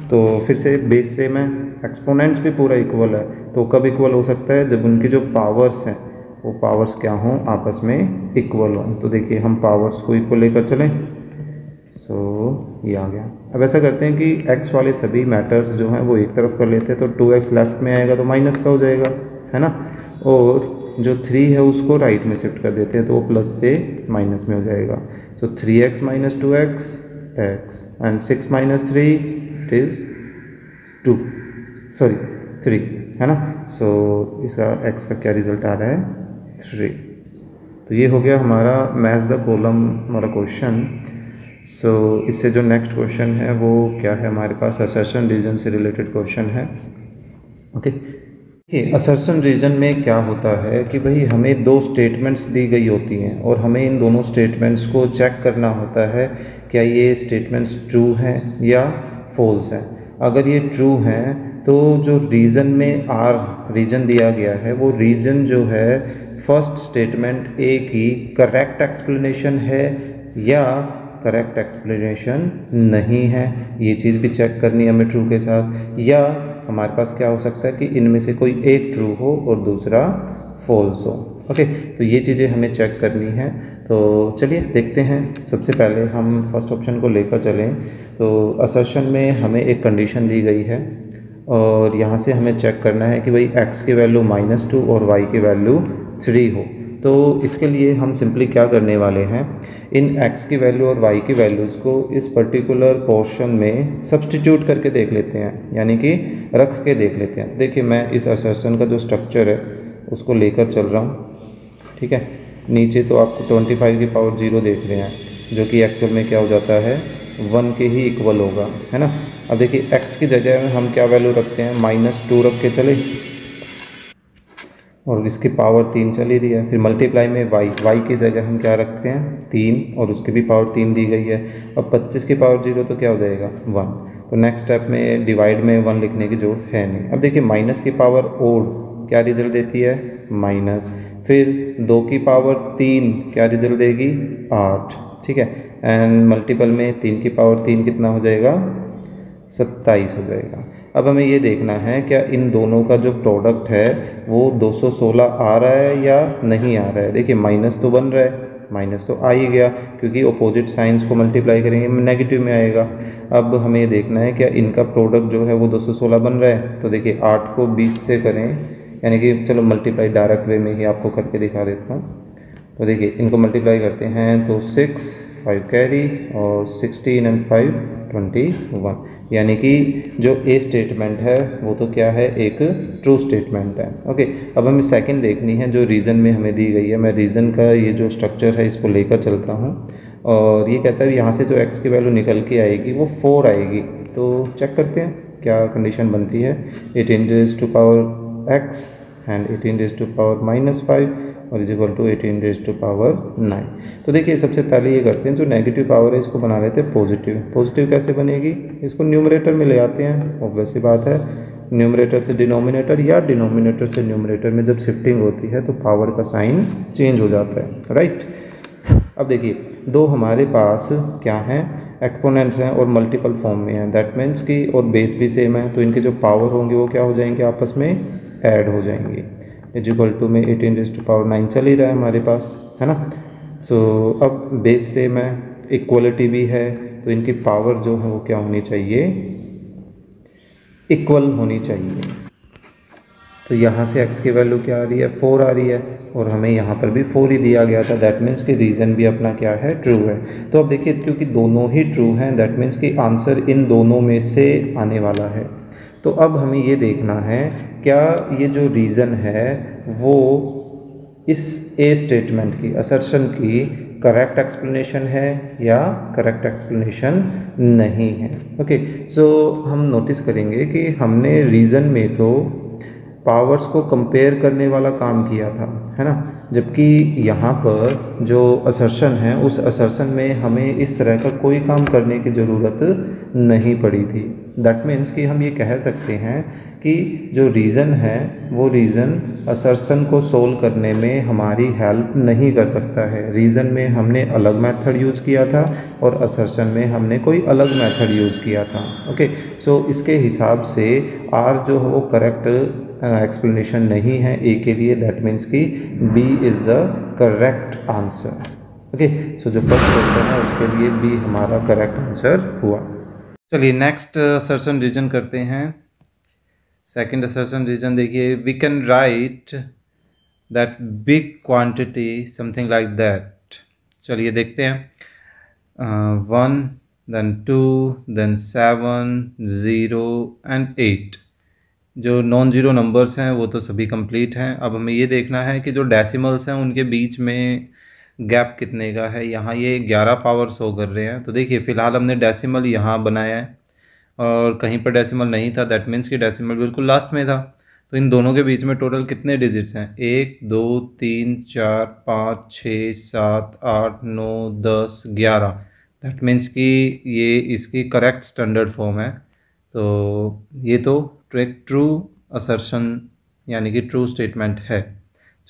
तो फिर से बेस सेम है, एक्सपोनेंट्स भी पूरा इक्वल है। तो कब इक्वल हो सकता है, जब उनकी जो पावर्स हैं वो पावर्स क्या हों, आपस में इक्वल हों। तो देखिए हम पावर्स को इक्वल लेकर चलें, सो ये आ गया। अब ऐसा करते हैं कि x वाले सभी मैटर्स जो हैं वो एक तरफ कर लेते हैं, तो 2x लेफ्ट में आएगा तो माइनस का हो जाएगा, है ना। और जो 3 है उसको राइट में शिफ्ट कर देते हैं तो वो प्लस से माइनस में हो जाएगा। सो 3x - 2x x and 6 - 3 it is 3, है ना। सो इसका x का क्या रिजल्ट आ रहा है, 3। तो ये हो गया हमारा मैच द कॉलम हमारा क्वेश्चन। सो इससे जो नेक्स्ट क्वेश्चन है वो क्या है, हमारे पास असर्शन रीजन से रिलेटेड क्वेश्चन है। ओके, असर्शन रीजन में क्या होता है कि भाई हमें 2 स्टेटमेंट्स दी गई होती हैं और हमें इन दोनों स्टेटमेंट्स को चेक करना होता है क्या ये स्टेटमेंट्स ट्रू हैं या फॉल्स हैं। अगर ये ट्रू हैं तो जो रीजन में रीजन दिया गया है वो रीजन जो है फर्स्ट स्टेटमेंट ए की करेक्ट एक्सप्लेनेशन है या करेक्ट एक्सप्लेनेशन नहीं है, ये चीज़ भी चेक करनी है हमें ट्रू के साथ। या हमारे पास क्या हो सकता है कि इनमें से कोई एक ट्रू हो और दूसरा फॉल्स हो। ओके, तो ये चीज़ें हमें चेक करनी है। तो चलिए देखते हैं। सबसे पहले हम फर्स्ट ऑप्शन को लेकर चलें। तो असर्शन में हमें एक कंडीशन दी गई है और यहाँ से हमें चेक करना है कि भाई x की वैल्यू -2 और y की वैल्यू 3 हो। तो इसके लिए हम सिंपली क्या करने वाले हैं, इन x की वैल्यू और y की वैल्यूज़ को इस पर्टिकुलर पोर्शन में सब्सटीट्यूट करके देख लेते हैं, यानी कि रख के देख लेते हैं। तो देखिए मैं इस असर्शन का जो स्ट्रक्चर है उसको लेकर चल रहा हूँ, ठीक है। नीचे तो आपको 25 की पावर 0 देख रहे हैं, जो कि एक्चुअल में क्या हो जाता है, 1 के ही इक्वल होगा, है ना। अब देखिए x की जगह में हम क्या वैल्यू रखते हैं, -2 रख के चले और इसकी पावर 3 चली रही है। फिर मल्टीप्लाई में y की जगह हम क्या रखते हैं, 3, और उसकी भी पावर 3 दी गई है। अब 25 की पावर 0 तो क्या हो जाएगा, 1। तो नेक्स्ट स्टेप में डिवाइड में 1 लिखने की जरूरत है नहीं। अब देखिए माइनस की पावर ओड क्या रिजल्ट देती है, माइनस। फिर 2 की पावर 3 क्या रिजल्ट देगी, 8, ठीक है। एंड मल्टीपल में 3 की पावर 3 कितना हो जाएगा, 27 हो जाएगा। अब हमें ये देखना है क्या इन दोनों का जो प्रोडक्ट है वो 216 आ रहा है या नहीं आ रहा है। देखिए माइनस तो बन रहा है, माइनस तो आ ही गया, क्योंकि अपोजिट साइंस को मल्टीप्लाई करेंगे नेगेटिव में आएगा। अब हमें ये देखना है क्या इनका प्रोडक्ट जो है वो 216 बन रहा है। तो देखिए 8 को 20 से करें, यानी कि चलो मल्टीप्लाई डायरेक्ट वे में ही आपको करके दिखा देता हूँ। तो देखिए इनको मल्टीप्लाई करते हैं तो 6 5 कैरी और 16 एंड 5 21, यानी कि जो ए स्टेटमेंट है वो तो क्या है, एक ट्रू स्टेटमेंट है। ओके, अब हमें सेकंड देखनी है जो रीज़न में हमें दी गई है। मैं रीज़न का ये जो स्ट्रक्चर है इसको लेकर चलता हूँ, और ये कहता है यहाँ से जो x की वैल्यू निकल के आएगी वो 4 आएगी। तो चेक करते हैं क्या कंडीशन बनती है। 18 raise to power x and 18 raise to power -5 और is equal to 18 raise to power 9। तो देखिए सबसे पहले ये करते हैं, जो नेगेटिव पावर है इसको बना लेते हैं पॉजिटिव। पॉजिटिव कैसे बनेगी, इसको न्यूमरेटर में ले आते हैं। ऑब्वियस सी बात है, न्यूमरेटर से डिनोमिनेटर या डिनोमिनेटर से न्यूमरेटर में जब शिफ्टिंग होती है तो पावर का साइन चेंज हो जाता है, राइट। अब देखिए दो हमारे पास क्या हैं, एक्सपोनेंट्स हैं और मल्टीपल फॉर्म में हैं। दैट मीन्स कि और बेस भी सेम है, तो इनके जो पावर होंगे वो क्या हो जाएंगे, आपस में ऐड हो जाएंगे। इज इक्वल टू में 18 रेज़ टू पावर 9 चल ही रहा है हमारे पास, है ना। सो अब बेस सेम है, इक्वलिटी भी है, तो इनकी पावर जो है वो क्या होनी चाहिए, इक्वल होनी चाहिए। तो यहाँ से x की वैल्यू क्या आ रही है, 4 आ रही है, और हमें यहाँ पर भी 4 ही दिया गया था। दैट मीन्स कि रीज़न भी अपना क्या है, ट्रू है। तो अब देखिए क्योंकि दोनों ही ट्रू हैं, दैट मीन्स कि आंसर इन दोनों में से आने वाला है। तो अब हमें ये देखना है क्या ये जो रीज़न है वो इस ए स्टेटमेंट की, असर्शन की करेक्ट एक्सप्लेनेशन है या करेक्ट एक्सप्लेनेशन नहीं है। ओके, सो हम नोटिस करेंगे कि हमने रीज़न में तो पावर्स को कंपेयर करने वाला काम किया था, है ना, जबकि यहाँ पर जो असर्शन है उस असर्शन में हमें इस तरह का कोई काम करने की ज़रूरत नहीं पड़ी थी। दैट मीन्स कि हम ये कह सकते हैं कि जो रीज़न है वो रीज़न असर्शन को सोल्व करने में हमारी हेल्प नहीं कर सकता है। रीज़न में हमने अलग मेथड यूज़ किया था और असर्शन में हमने कोई अलग मेथड यूज़ किया था। ओके, सो इसके हिसाब से आर जो है वो करेक्ट एक्सप्लेनेशन नहीं है ए के लिए। दैट मीन्स कि B is the correct answer. Okay, so जो फर्स्ट क्वेश्चन है उसके लिए बी हमारा करेक्ट आंसर हुआ। चलिए नेक्स्ट असर्शन रीजन करते हैं। सेकंड असर्शन रीजन देखिए, we can write that big quantity something like that. चलिए देखते हैं, 1 then 2 then 7 0 and 8। जो नॉन ज़ीरो नंबर्स हैं वो तो सभी कंप्लीट हैं। अब हमें ये देखना है कि जो डेसिमल्स हैं उनके बीच में गैप कितने का है। यहाँ ये 11 पावर शो कर रहे हैं। तो देखिए फ़िलहाल हमने डेसिमल यहाँ बनाया है और कहीं पर डेसिमल नहीं था, दैट मीन्स कि डेसिमल बिल्कुल लास्ट में था। तो इन दोनों के बीच में टोटल कितने डिजिट्स हैं, 1 2 3 4 5 6 7 8 9 10 11। दैट मीन्स कि ये इसकी करेक्ट स्टैंडर्ड फॉर्म है। तो ये तो एक ट्रू असर्शन यानी कि ट्रू स्टेटमेंट है।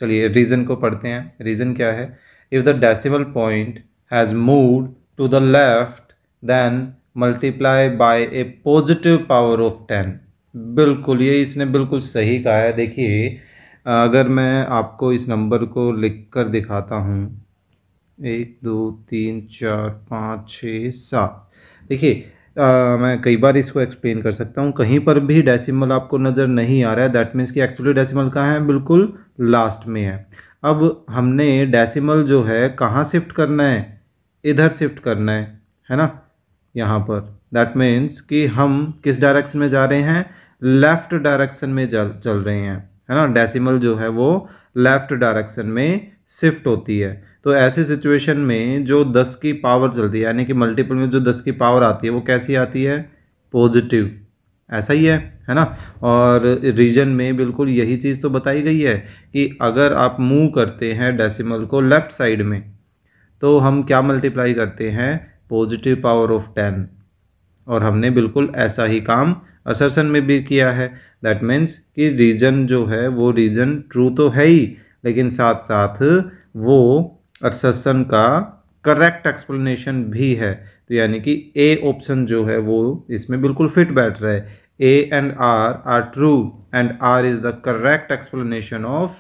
चलिए रीज़न को पढ़ते हैं। रीज़न क्या है, if the decimal point has moved to the left then multiply by a positive power of 10। बिल्कुल, ये इसने बिल्कुल सही कहा है। देखिए अगर मैं आपको इस नंबर को लिख कर दिखाता हूँ, 1 2 3 4 5 6 7। देखिए मैं कई बार इसको एक्सप्लेन कर सकता हूँ। कहीं पर भी डेसिमल आपको नज़र नहीं आ रहा है, दैट मीन्स कि एक्चुअली डेसिमल कहाँ है, बिल्कुल लास्ट में है। अब हमने डेसिमल जो है कहाँ शिफ्ट करना है, इधर शिफ्ट करना है ना, यहाँ पर। दैट मीन्स कि हम किस डायरेक्शन में जा रहे हैं, लेफ़्ट डायरेक्शन में चल रहे हैं, है ना। डेसिमल जो है वो लेफ़्ट डायरेक्शन में शिफ्ट होती है। तो ऐसे सिचुएशन में जो 10 की पावर चलती है, यानी कि मल्टीपल में जो 10 की पावर आती है वो कैसी आती है, पॉजिटिव। ऐसा ही है ना। और रीजन में बिल्कुल यही चीज़ तो बताई गई है कि अगर आप मूव करते हैं डेसिमल को लेफ़्ट साइड में तो हम क्या मल्टीप्लाई करते हैं, पॉजिटिव पावर ऑफ 10। और हमने बिल्कुल ऐसा ही काम असर्शन में भी किया है। दैट मीन्स कि रीजन जो है वो रीजन ट्रू तो है ही, लेकिन साथ साथ वो असर्शन का करेक्ट एक्सप्लेनेशन भी है। तो यानी कि ए ऑप्शन जो है वो इसमें बिल्कुल फिट बैठ रहा है। A and R true and R is the correct explanation of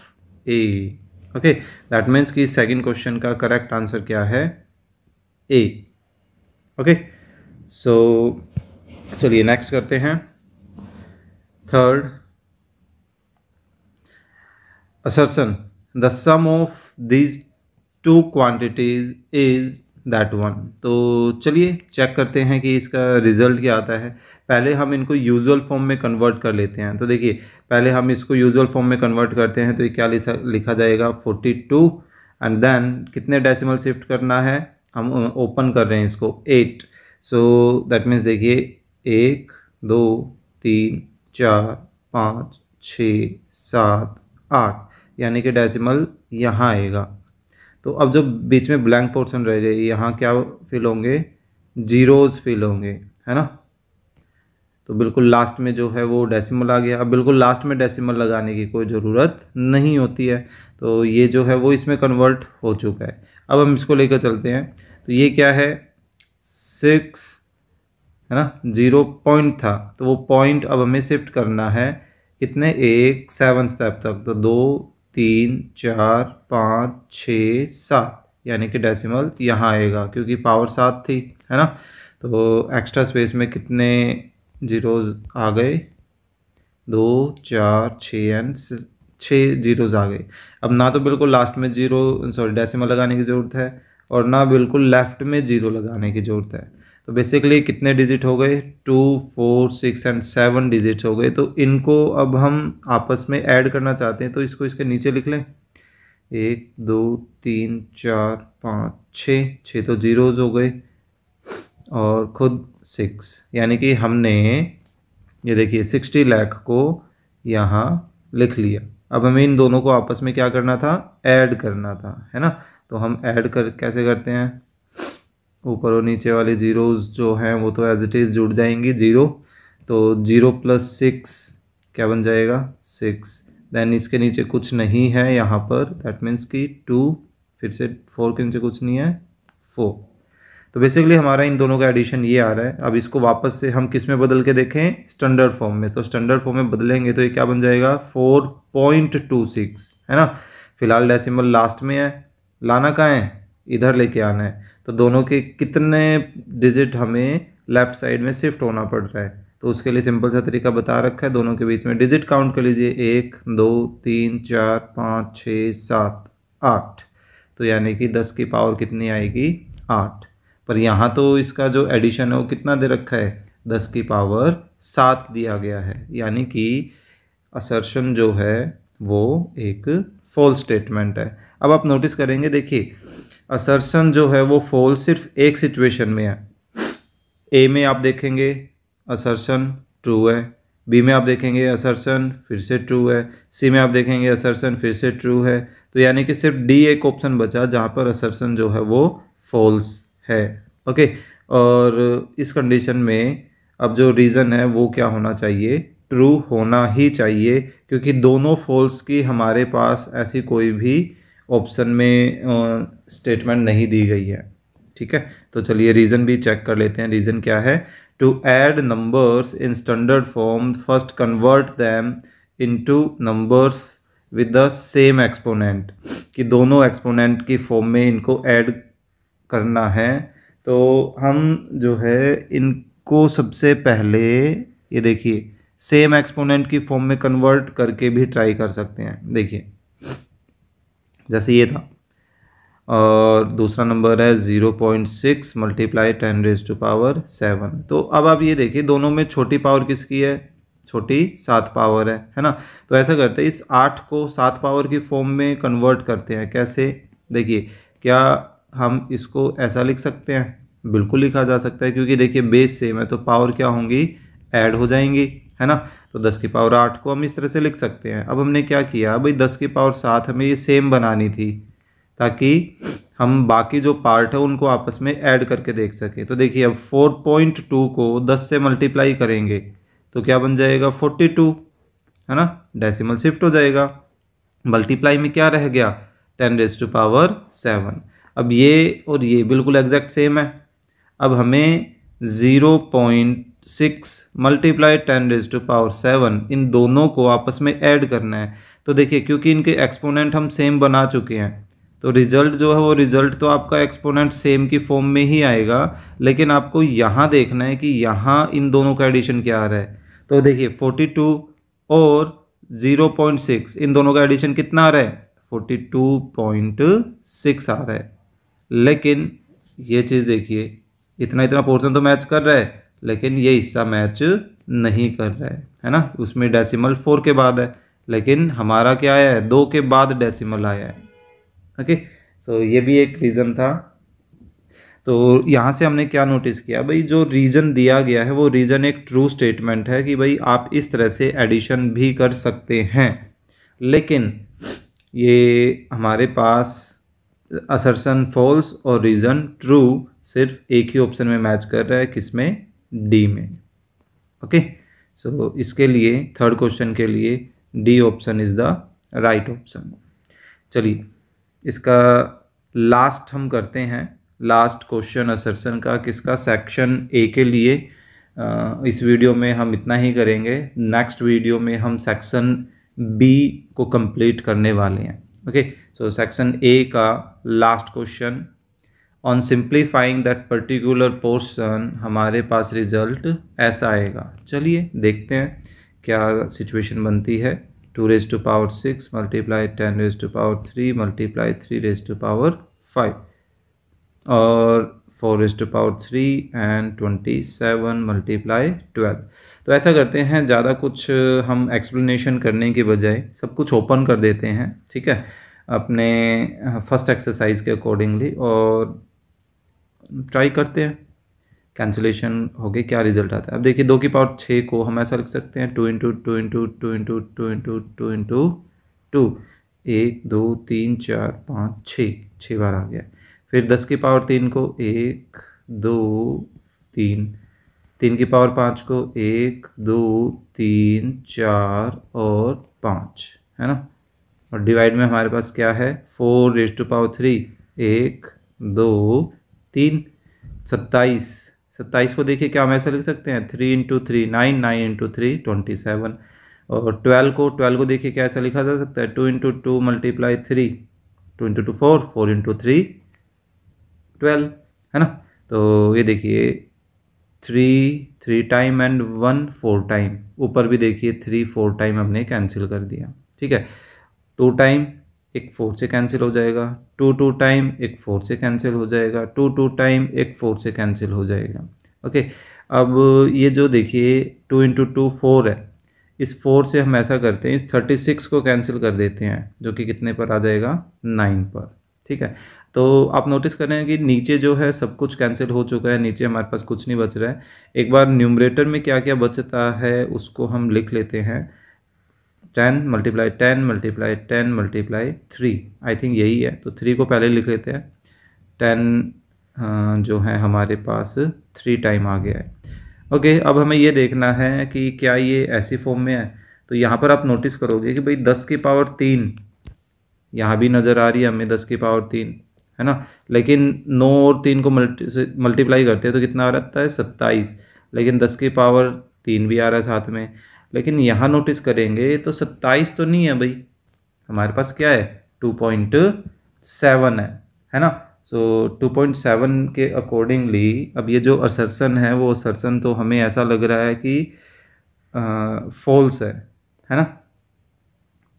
A. Okay, that means कि सेकंड क्वेश्चन का करेक्ट आंसर क्या है, ए। ओके, सो चलिए नेक्स्ट करते हैं। Third, assertion, the sum of these two quantities is that one। तो चलिए check करते हैं कि इसका रिजल्ट क्या आता है। पहले हम इनको यूजुअल फॉर्म में कन्वर्ट कर लेते हैं। तो देखिए पहले हम इसको यूजुअल फॉर्म में कन्वर्ट करते हैं तो ये क्या लिखा जाएगा 42 एंड देन कितने डेसिमल शिफ्ट करना है, हम ओपन कर रहे हैं इसको 8। सो दैट मीन्स देखिए 1 2 3 4 5 6 7 8 यानी कि डेसिमल यहाँ आएगा। तो अब जो बीच में ब्लैंक पोर्शन रह गए यहाँ क्या फिल होंगे, जीरोज़ फिल होंगे, है ना। तो बिल्कुल लास्ट में जो है वो डेसिमल आ गया। अब बिल्कुल लास्ट में डेसिमल लगाने की कोई ज़रूरत नहीं होती है, तो ये जो है वो इसमें कन्वर्ट हो चुका है। अब हम इसको लेकर चलते हैं। तो ये क्या है 6, है ना, 0 पॉइंट था तो वो पॉइंट अब हमें शिफ्ट करना है कितने, 1 7 स्टेप तक। तो 2 3 4 5 6 7 यानी कि डेसिमल यहाँ आएगा क्योंकि पावर 7 थी, है ना। तो एक्स्ट्रा स्पेस में कितने जीरोज़ आ गए, 2 4 6 एंड 6 जीरोज़ आ गए। अब ना तो बिल्कुल लास्ट में डेसिमल लगाने की ज़रूरत है और ना बिल्कुल लेफ्ट में जीरो लगाने की ज़रूरत है। तो बेसिकली कितने डिजिट हो गए, 2 4 6 एंड 7 डिजिट्स हो गए। तो इनको अब हम आपस में ऐड करना चाहते हैं तो इसको इसके नीचे लिख लें, 1 2 3 4 5 6 तो जीरोज़ हो गए और खुद 6, यानी कि हमने ये देखिए 60 लाख को यहाँ लिख लिया। अब हमें इन दोनों को आपस में क्या करना था, ऐड करना था, है ना। तो हम ऐड कैसे करते हैं, ऊपर और नीचे वाले जीरोज़ जो हैं वो तो एज इट इज़ जुड़ जाएंगी 0। तो 0 + 6 क्या बन जाएगा 6। देन इसके नीचे कुछ नहीं है यहाँ पर, दैट मीन्स कि 2, फिर से 4 के नीचे कुछ नहीं है 4। तो बेसिकली हमारा इन दोनों का एडिशन ये आ रहा है। अब इसको वापस से हम किस में बदल के देखें, स्टैंडर्ड फॉर्म में। तो स्टैंडर्ड फॉर्म में बदलेंगे तो ये क्या बन जाएगा 4.26, है ना। फिलहाल डेसिमल लास्ट में है, लाना कहाँ है, इधर लेके आना है। तो दोनों के कितने डिजिट हमें लेफ्ट साइड में शिफ्ट होना पड़ रहा है, तो उसके लिए सिंपल सा तरीका बता रखा है। दोनों के बीच में डिजिट काउंट कर लीजिए, 1 2 3 4 5 6 7 8। तो यानी कि 10 की पावर कितनी आएगी 8। पर यहाँ तो इसका जो एडिशन है वो कितना दे रखा है, 10 की पावर 7 दिया गया है। यानी कि असर्शन जो है वो एक फॉल्स स्टेटमेंट है। अब आप नोटिस करेंगे, देखिए असर्शन जो है वो फॉल्स सिर्फ एक सिचुएशन में है। ए में आप देखेंगे असर्शन ट्रू है, बी में आप देखेंगे असर्शन फिर से ट्रू है, सी में आप देखेंगे असर्शन फिर से ट्रू है। तो यानी कि सिर्फ डी एक ऑप्शन बचा जहाँ पर असर्शन जो है वो फॉल्स है। ओके, और इस कंडीशन में अब जो रीज़न है वो क्या होना चाहिए, ट्रू होना ही चाहिए, क्योंकि दोनों फॉल्स की हमारे पास ऐसी कोई भी ऑप्शन में स्टेटमेंट नहीं दी गई है। ठीक है, तो चलिए रीज़न भी चेक कर लेते हैं। रीज़न क्या है, to add numbers in standard form first convert them into numbers with the same exponent, कि दोनों एक्सपोनेंट की फॉर्म में इनको ऐड करना है। तो हम जो है इनको सबसे पहले ये देखिए सेम एक्सपोनेंट की फॉर्म में कन्वर्ट करके भी ट्राई कर सकते हैं। देखिए जैसे ये था और दूसरा नंबर है 0.6 × 10⁻⁷। तो अब आप ये देखिए दोनों में छोटी पावर किसकी है, छोटी 7 पावर है ना। तो ऐसा करते हैं, इस 8 को 7 पावर की फॉर्म में कन्वर्ट करते हैं। कैसे, देखिए क्या हम इसको ऐसा लिख सकते हैं, बिल्कुल लिखा जा सकता है, क्योंकि देखिए बेस सेम है तो पावर क्या होंगी, ऐड हो जाएंगी, है ना। तो 10 की पावर 8 को हम इस तरह से लिख सकते हैं। अब हमने क्या किया, भाई 10 की पावर 7 हमें ये सेम बनानी थी ताकि हम बाकी जो पार्ट है उनको आपस में ऐड करके देख सकें। तो देखिए अब 4.2 को 10 से मल्टीप्लाई करेंगे तो क्या बन जाएगा 42, है ना, डेसिमल शिफ्ट हो जाएगा। मल्टीप्लाई में क्या रह गया 10⁻⁷। अब ये और ये बिल्कुल एग्जैक्ट सेम है। अब हमें 0.6 × 10⁻⁷ इन दोनों को आपस में ऐड करना है। तो देखिए क्योंकि इनके एक्सपोनेंट हम सेम बना चुके हैं तो रिजल्ट जो है वो रिजल्ट तो आपका एक्सपोनेंट सेम की फॉर्म में ही आएगा, लेकिन आपको यहाँ देखना है कि यहाँ इन दोनों का एडिशन क्या आ रहा है। तो देखिए 42 और 0.6 इन दोनों का एडिशन कितना आ रहा है, 42.6 आ रहा है। लेकिन ये चीज़ देखिए इतना इतना पोर्शन तो मैच कर रहा है, लेकिन ये हिस्सा मैच नहीं कर रहा है ना, उसमें डेसिमल 4 के बाद है, लेकिन हमारा क्या आया है 2 के बाद डेसिमल आया है। ओके, सो ये भी एक रीज़न था। तो यहाँ से हमने क्या नोटिस किया भाई, जो रीजन दिया गया है वो रीजन एक ट्रू स्टेटमेंट है कि भाई आप इस तरह से एडिशन भी कर सकते हैं, लेकिन ये हमारे पास असर्शन फॉल्स और रीजन ट्रू सिर्फ एक ही ऑप्शन में मैच कर रहा है, किसमें, डी में। ओके, सो इसके लिए थर्ड क्वेश्चन के लिए D option is the right option. चलिए इसका लास्ट हम करते हैं, लास्ट क्वेश्चन असर्शन का, किसका, सेक्शन ए के लिए। इस वीडियो में हम इतना ही करेंगे, नेक्स्ट वीडियो में हम सेक्शन बी को कंप्लीट करने वाले हैं। ओके, सो सेक्शन ए का last question, on simplifying that particular portion हमारे पास रिजल्ट ऐसा आएगा। चलिए देखते हैं क्या सिचुएशन बनती है। 2 raised to power 6 multiply 10 raised to power 3 multiply 3 raised to power 5 और 4 raised to power 3 and 27 multiply 12। तो ऐसा करते हैं, ज़्यादा कुछ हम एक्सप्लेनेशन करने के बजाय सब कुछ ओपन कर देते हैं, ठीक है, अपने फर्स्ट एक्सरसाइज के अकॉर्डिंगली, और ट्राई करते हैं कैंसिलेशन हो गई क्या रिजल्ट आता है। अब देखिए 2 की पावर 6 को हम ऐसा लिख सकते हैं 2 into 2 into 2 into 2 into 2 into 2, 1 2 3 4 5 6 बार आ गया। फिर 10 की पावर 3 को 1 2 3, 3 की पावर 5 को 1 2 3 4 और 5, है ना। और डिवाइड में हमारे पास क्या है, 4 raised to power 3 1 2 3, 27 को देखिए क्या हम ऐसा लिख सकते हैं 3 इंटू 3 9, 9 इंटू 3 27। और 12 को देखिए क्या ऐसा लिखा जा सकता है 2 इंटू 2 मल्टीप्लाई 3, 2 इंटू 2 4, 4 इंटू 3 12, है ना। तो ये देखिए 3 टाइम एंड 1 4 टाइम, ऊपर भी देखिए 3 4 टाइम हमने कैंसिल कर दिया, ठीक है। 2 टाइम एक 4 से कैंसिल हो जाएगा, 2 टाइम एक 4 से कैंसिल हो जाएगा, 2 टाइम एक 4 से कैंसिल हो जाएगा। ओके, अब ये जो देखिए 2 इंटू 2 4 है, इस 4 से हम ऐसा करते हैं इस 36 को कैंसिल कर देते हैं, जो कि कितने पर आ जाएगा 9 पर, ठीक है। तो आप नोटिस कर रहे हैं कि नीचे जो है सब कुछ कैंसिल हो चुका है, नीचे हमारे पास कुछ नहीं बच रहा है। एक बार न्यूमरेटर में क्या क्या बचता है उसको हम लिख लेते हैं, 10 multiply 10 multiply 10 multiply 3, I think यही है, तो 3 को पहले लिख लेते हैं। 10 जो है हमारे पास 3 टाइम आ गया है। ओके, अब हमें ये देखना है कि क्या ये ऐसी फॉर्म में है। तो यहाँ पर आप नोटिस करोगे कि भाई 10 की पावर 3 यहाँ भी नज़र आ रही है हमें 10 की पावर 3, है ना, लेकिन 9 और 3 को मल्टीप्लाई करते हैं तो कितना आ रहता है 27, लेकिन 10 की पावर 3 भी आ रहा है साथ में। लेकिन यहाँ नोटिस करेंगे तो 27 तो नहीं है भाई, हमारे पास क्या है 2.7 है ना। सो 2.7 के अकॉर्डिंगली अब ये जो असर्शन है वो असर्शन तो हमें ऐसा लग रहा है कि फॉल्स है ना।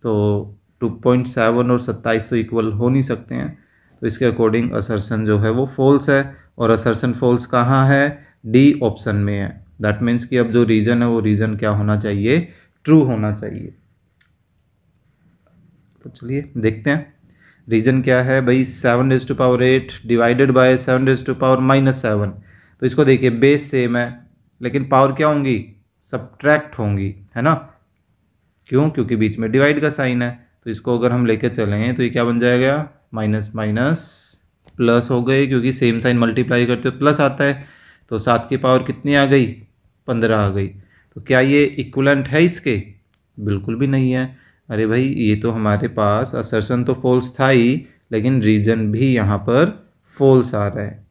तो 2.7 और 27 तो इक्वल हो नहीं सकते हैं, तो इसके अकॉर्डिंग असर्शन जो है वो फॉल्स है, और असर्शन फॉल्स कहाँ है, डी ऑप्शन में है। दैट मीन्स कि अब जो रीजन है वो रीजन क्या होना चाहिए, ट्रू होना चाहिए। तो चलिए देखते हैं रीजन क्या है भाई, 7 raised to power 8 divided by 7 raised to power -7। तो इसको देखिए बेस सेम है, लेकिन पावर क्या होंगी, सब्ट्रैक्ट होंगी, है ना। क्यों, क्योंकि बीच में डिवाइड का साइन है। तो इसको अगर हम लेके चलें तो ये क्या बन जाएगा, माइनस माइनस प्लस हो गए, क्योंकि सेम साइन मल्टीप्लाई करते हो प्लस आता है। तो 7 की पावर कितनी आ गई, 15 आ गई। तो क्या ये इक्विवेलेंट है इसके, बिल्कुल भी नहीं है। अरे भाई ये तो हमारे पास असर्शन तो फॉल्स था ही, लेकिन रीजन भी यहाँ पर फॉल्स आ रहा है।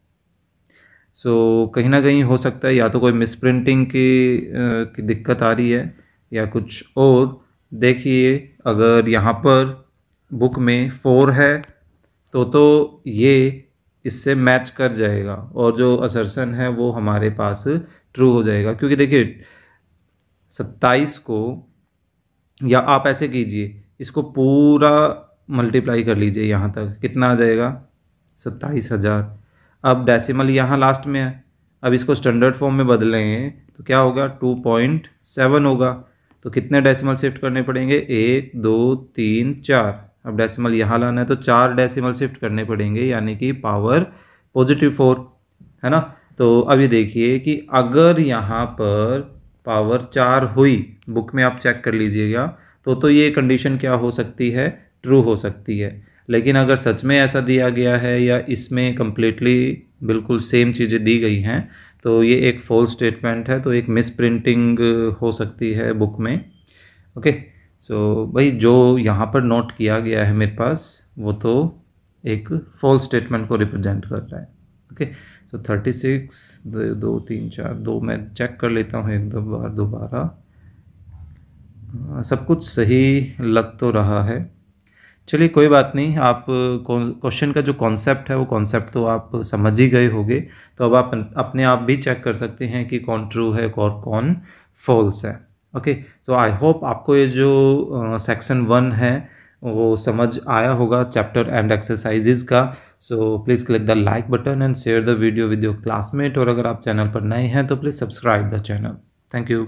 सो कहीं ना कहीं हो सकता है या तो कोई मिसप्रिंटिंग की दिक्कत आ रही है या कुछ और, देखिए अगर यहाँ पर बुक में 4 है तो ये इससे मैच कर जाएगा और जो असर्शन है वो हमारे पास ट्रू हो जाएगा, क्योंकि देखिए 27 को, या आप ऐसे कीजिए इसको पूरा मल्टीप्लाई कर लीजिए, यहाँ तक कितना आ जाएगा 27,000। अब डेसिमल यहाँ लास्ट में है, अब इसको स्टैंडर्ड फॉर्म में बदलें तो क्या होगा 2.7 होगा। तो कितने डेसिमल शिफ्ट करने पड़ेंगे 1 2 3 4। अब डेसिमल यहाँ लाना है तो 4 डेसिमल शिफ्ट करने पड़ेंगे, यानी कि पावर +4 है ना। तो अब ये देखिए कि अगर यहाँ पर पावर 4 हुई, बुक में आप चेक कर लीजिएगा, तो ये कंडीशन क्या हो सकती है, ट्रू हो सकती है। लेकिन अगर सच में ऐसा दिया गया है या इसमें कम्प्लीटली बिल्कुल सेम चीज़ें दी गई हैं तो ये एक फॉल्स स्टेटमेंट है, तो एक मिस प्रिंटिंग हो सकती है बुक में। ओके, सो भाई जो यहाँ पर नोट किया गया है मेरे पास वो तो एक फॉल्स स्टेटमेंट को रिप्रेजेंट कर रहा है। ओके, सो 36 2 3 4 2 मैं चेक कर लेता हूँ एक दो बार दोबारा। सब कुछ सही लग तो रहा है। चलिए कोई बात नहीं, आप क्वेश्चन का जो कॉन्सेप्ट है वो कॉन्सेप्ट तो आप समझ ही गए होंगे, तो अब आप अपने आप भी चेक कर सकते हैं कि कौन ट्रू है और कौन फॉल्स है। ओके, सो आई होप आपको ये जो सेक्शन 1 है वो समझ आया होगा, चैप्टर एंड एक्सरसाइजेज का। So please click the like button and share the video with your classmate, और अगर आप चैनल पर नए हैं तो please subscribe the channel. Thank you.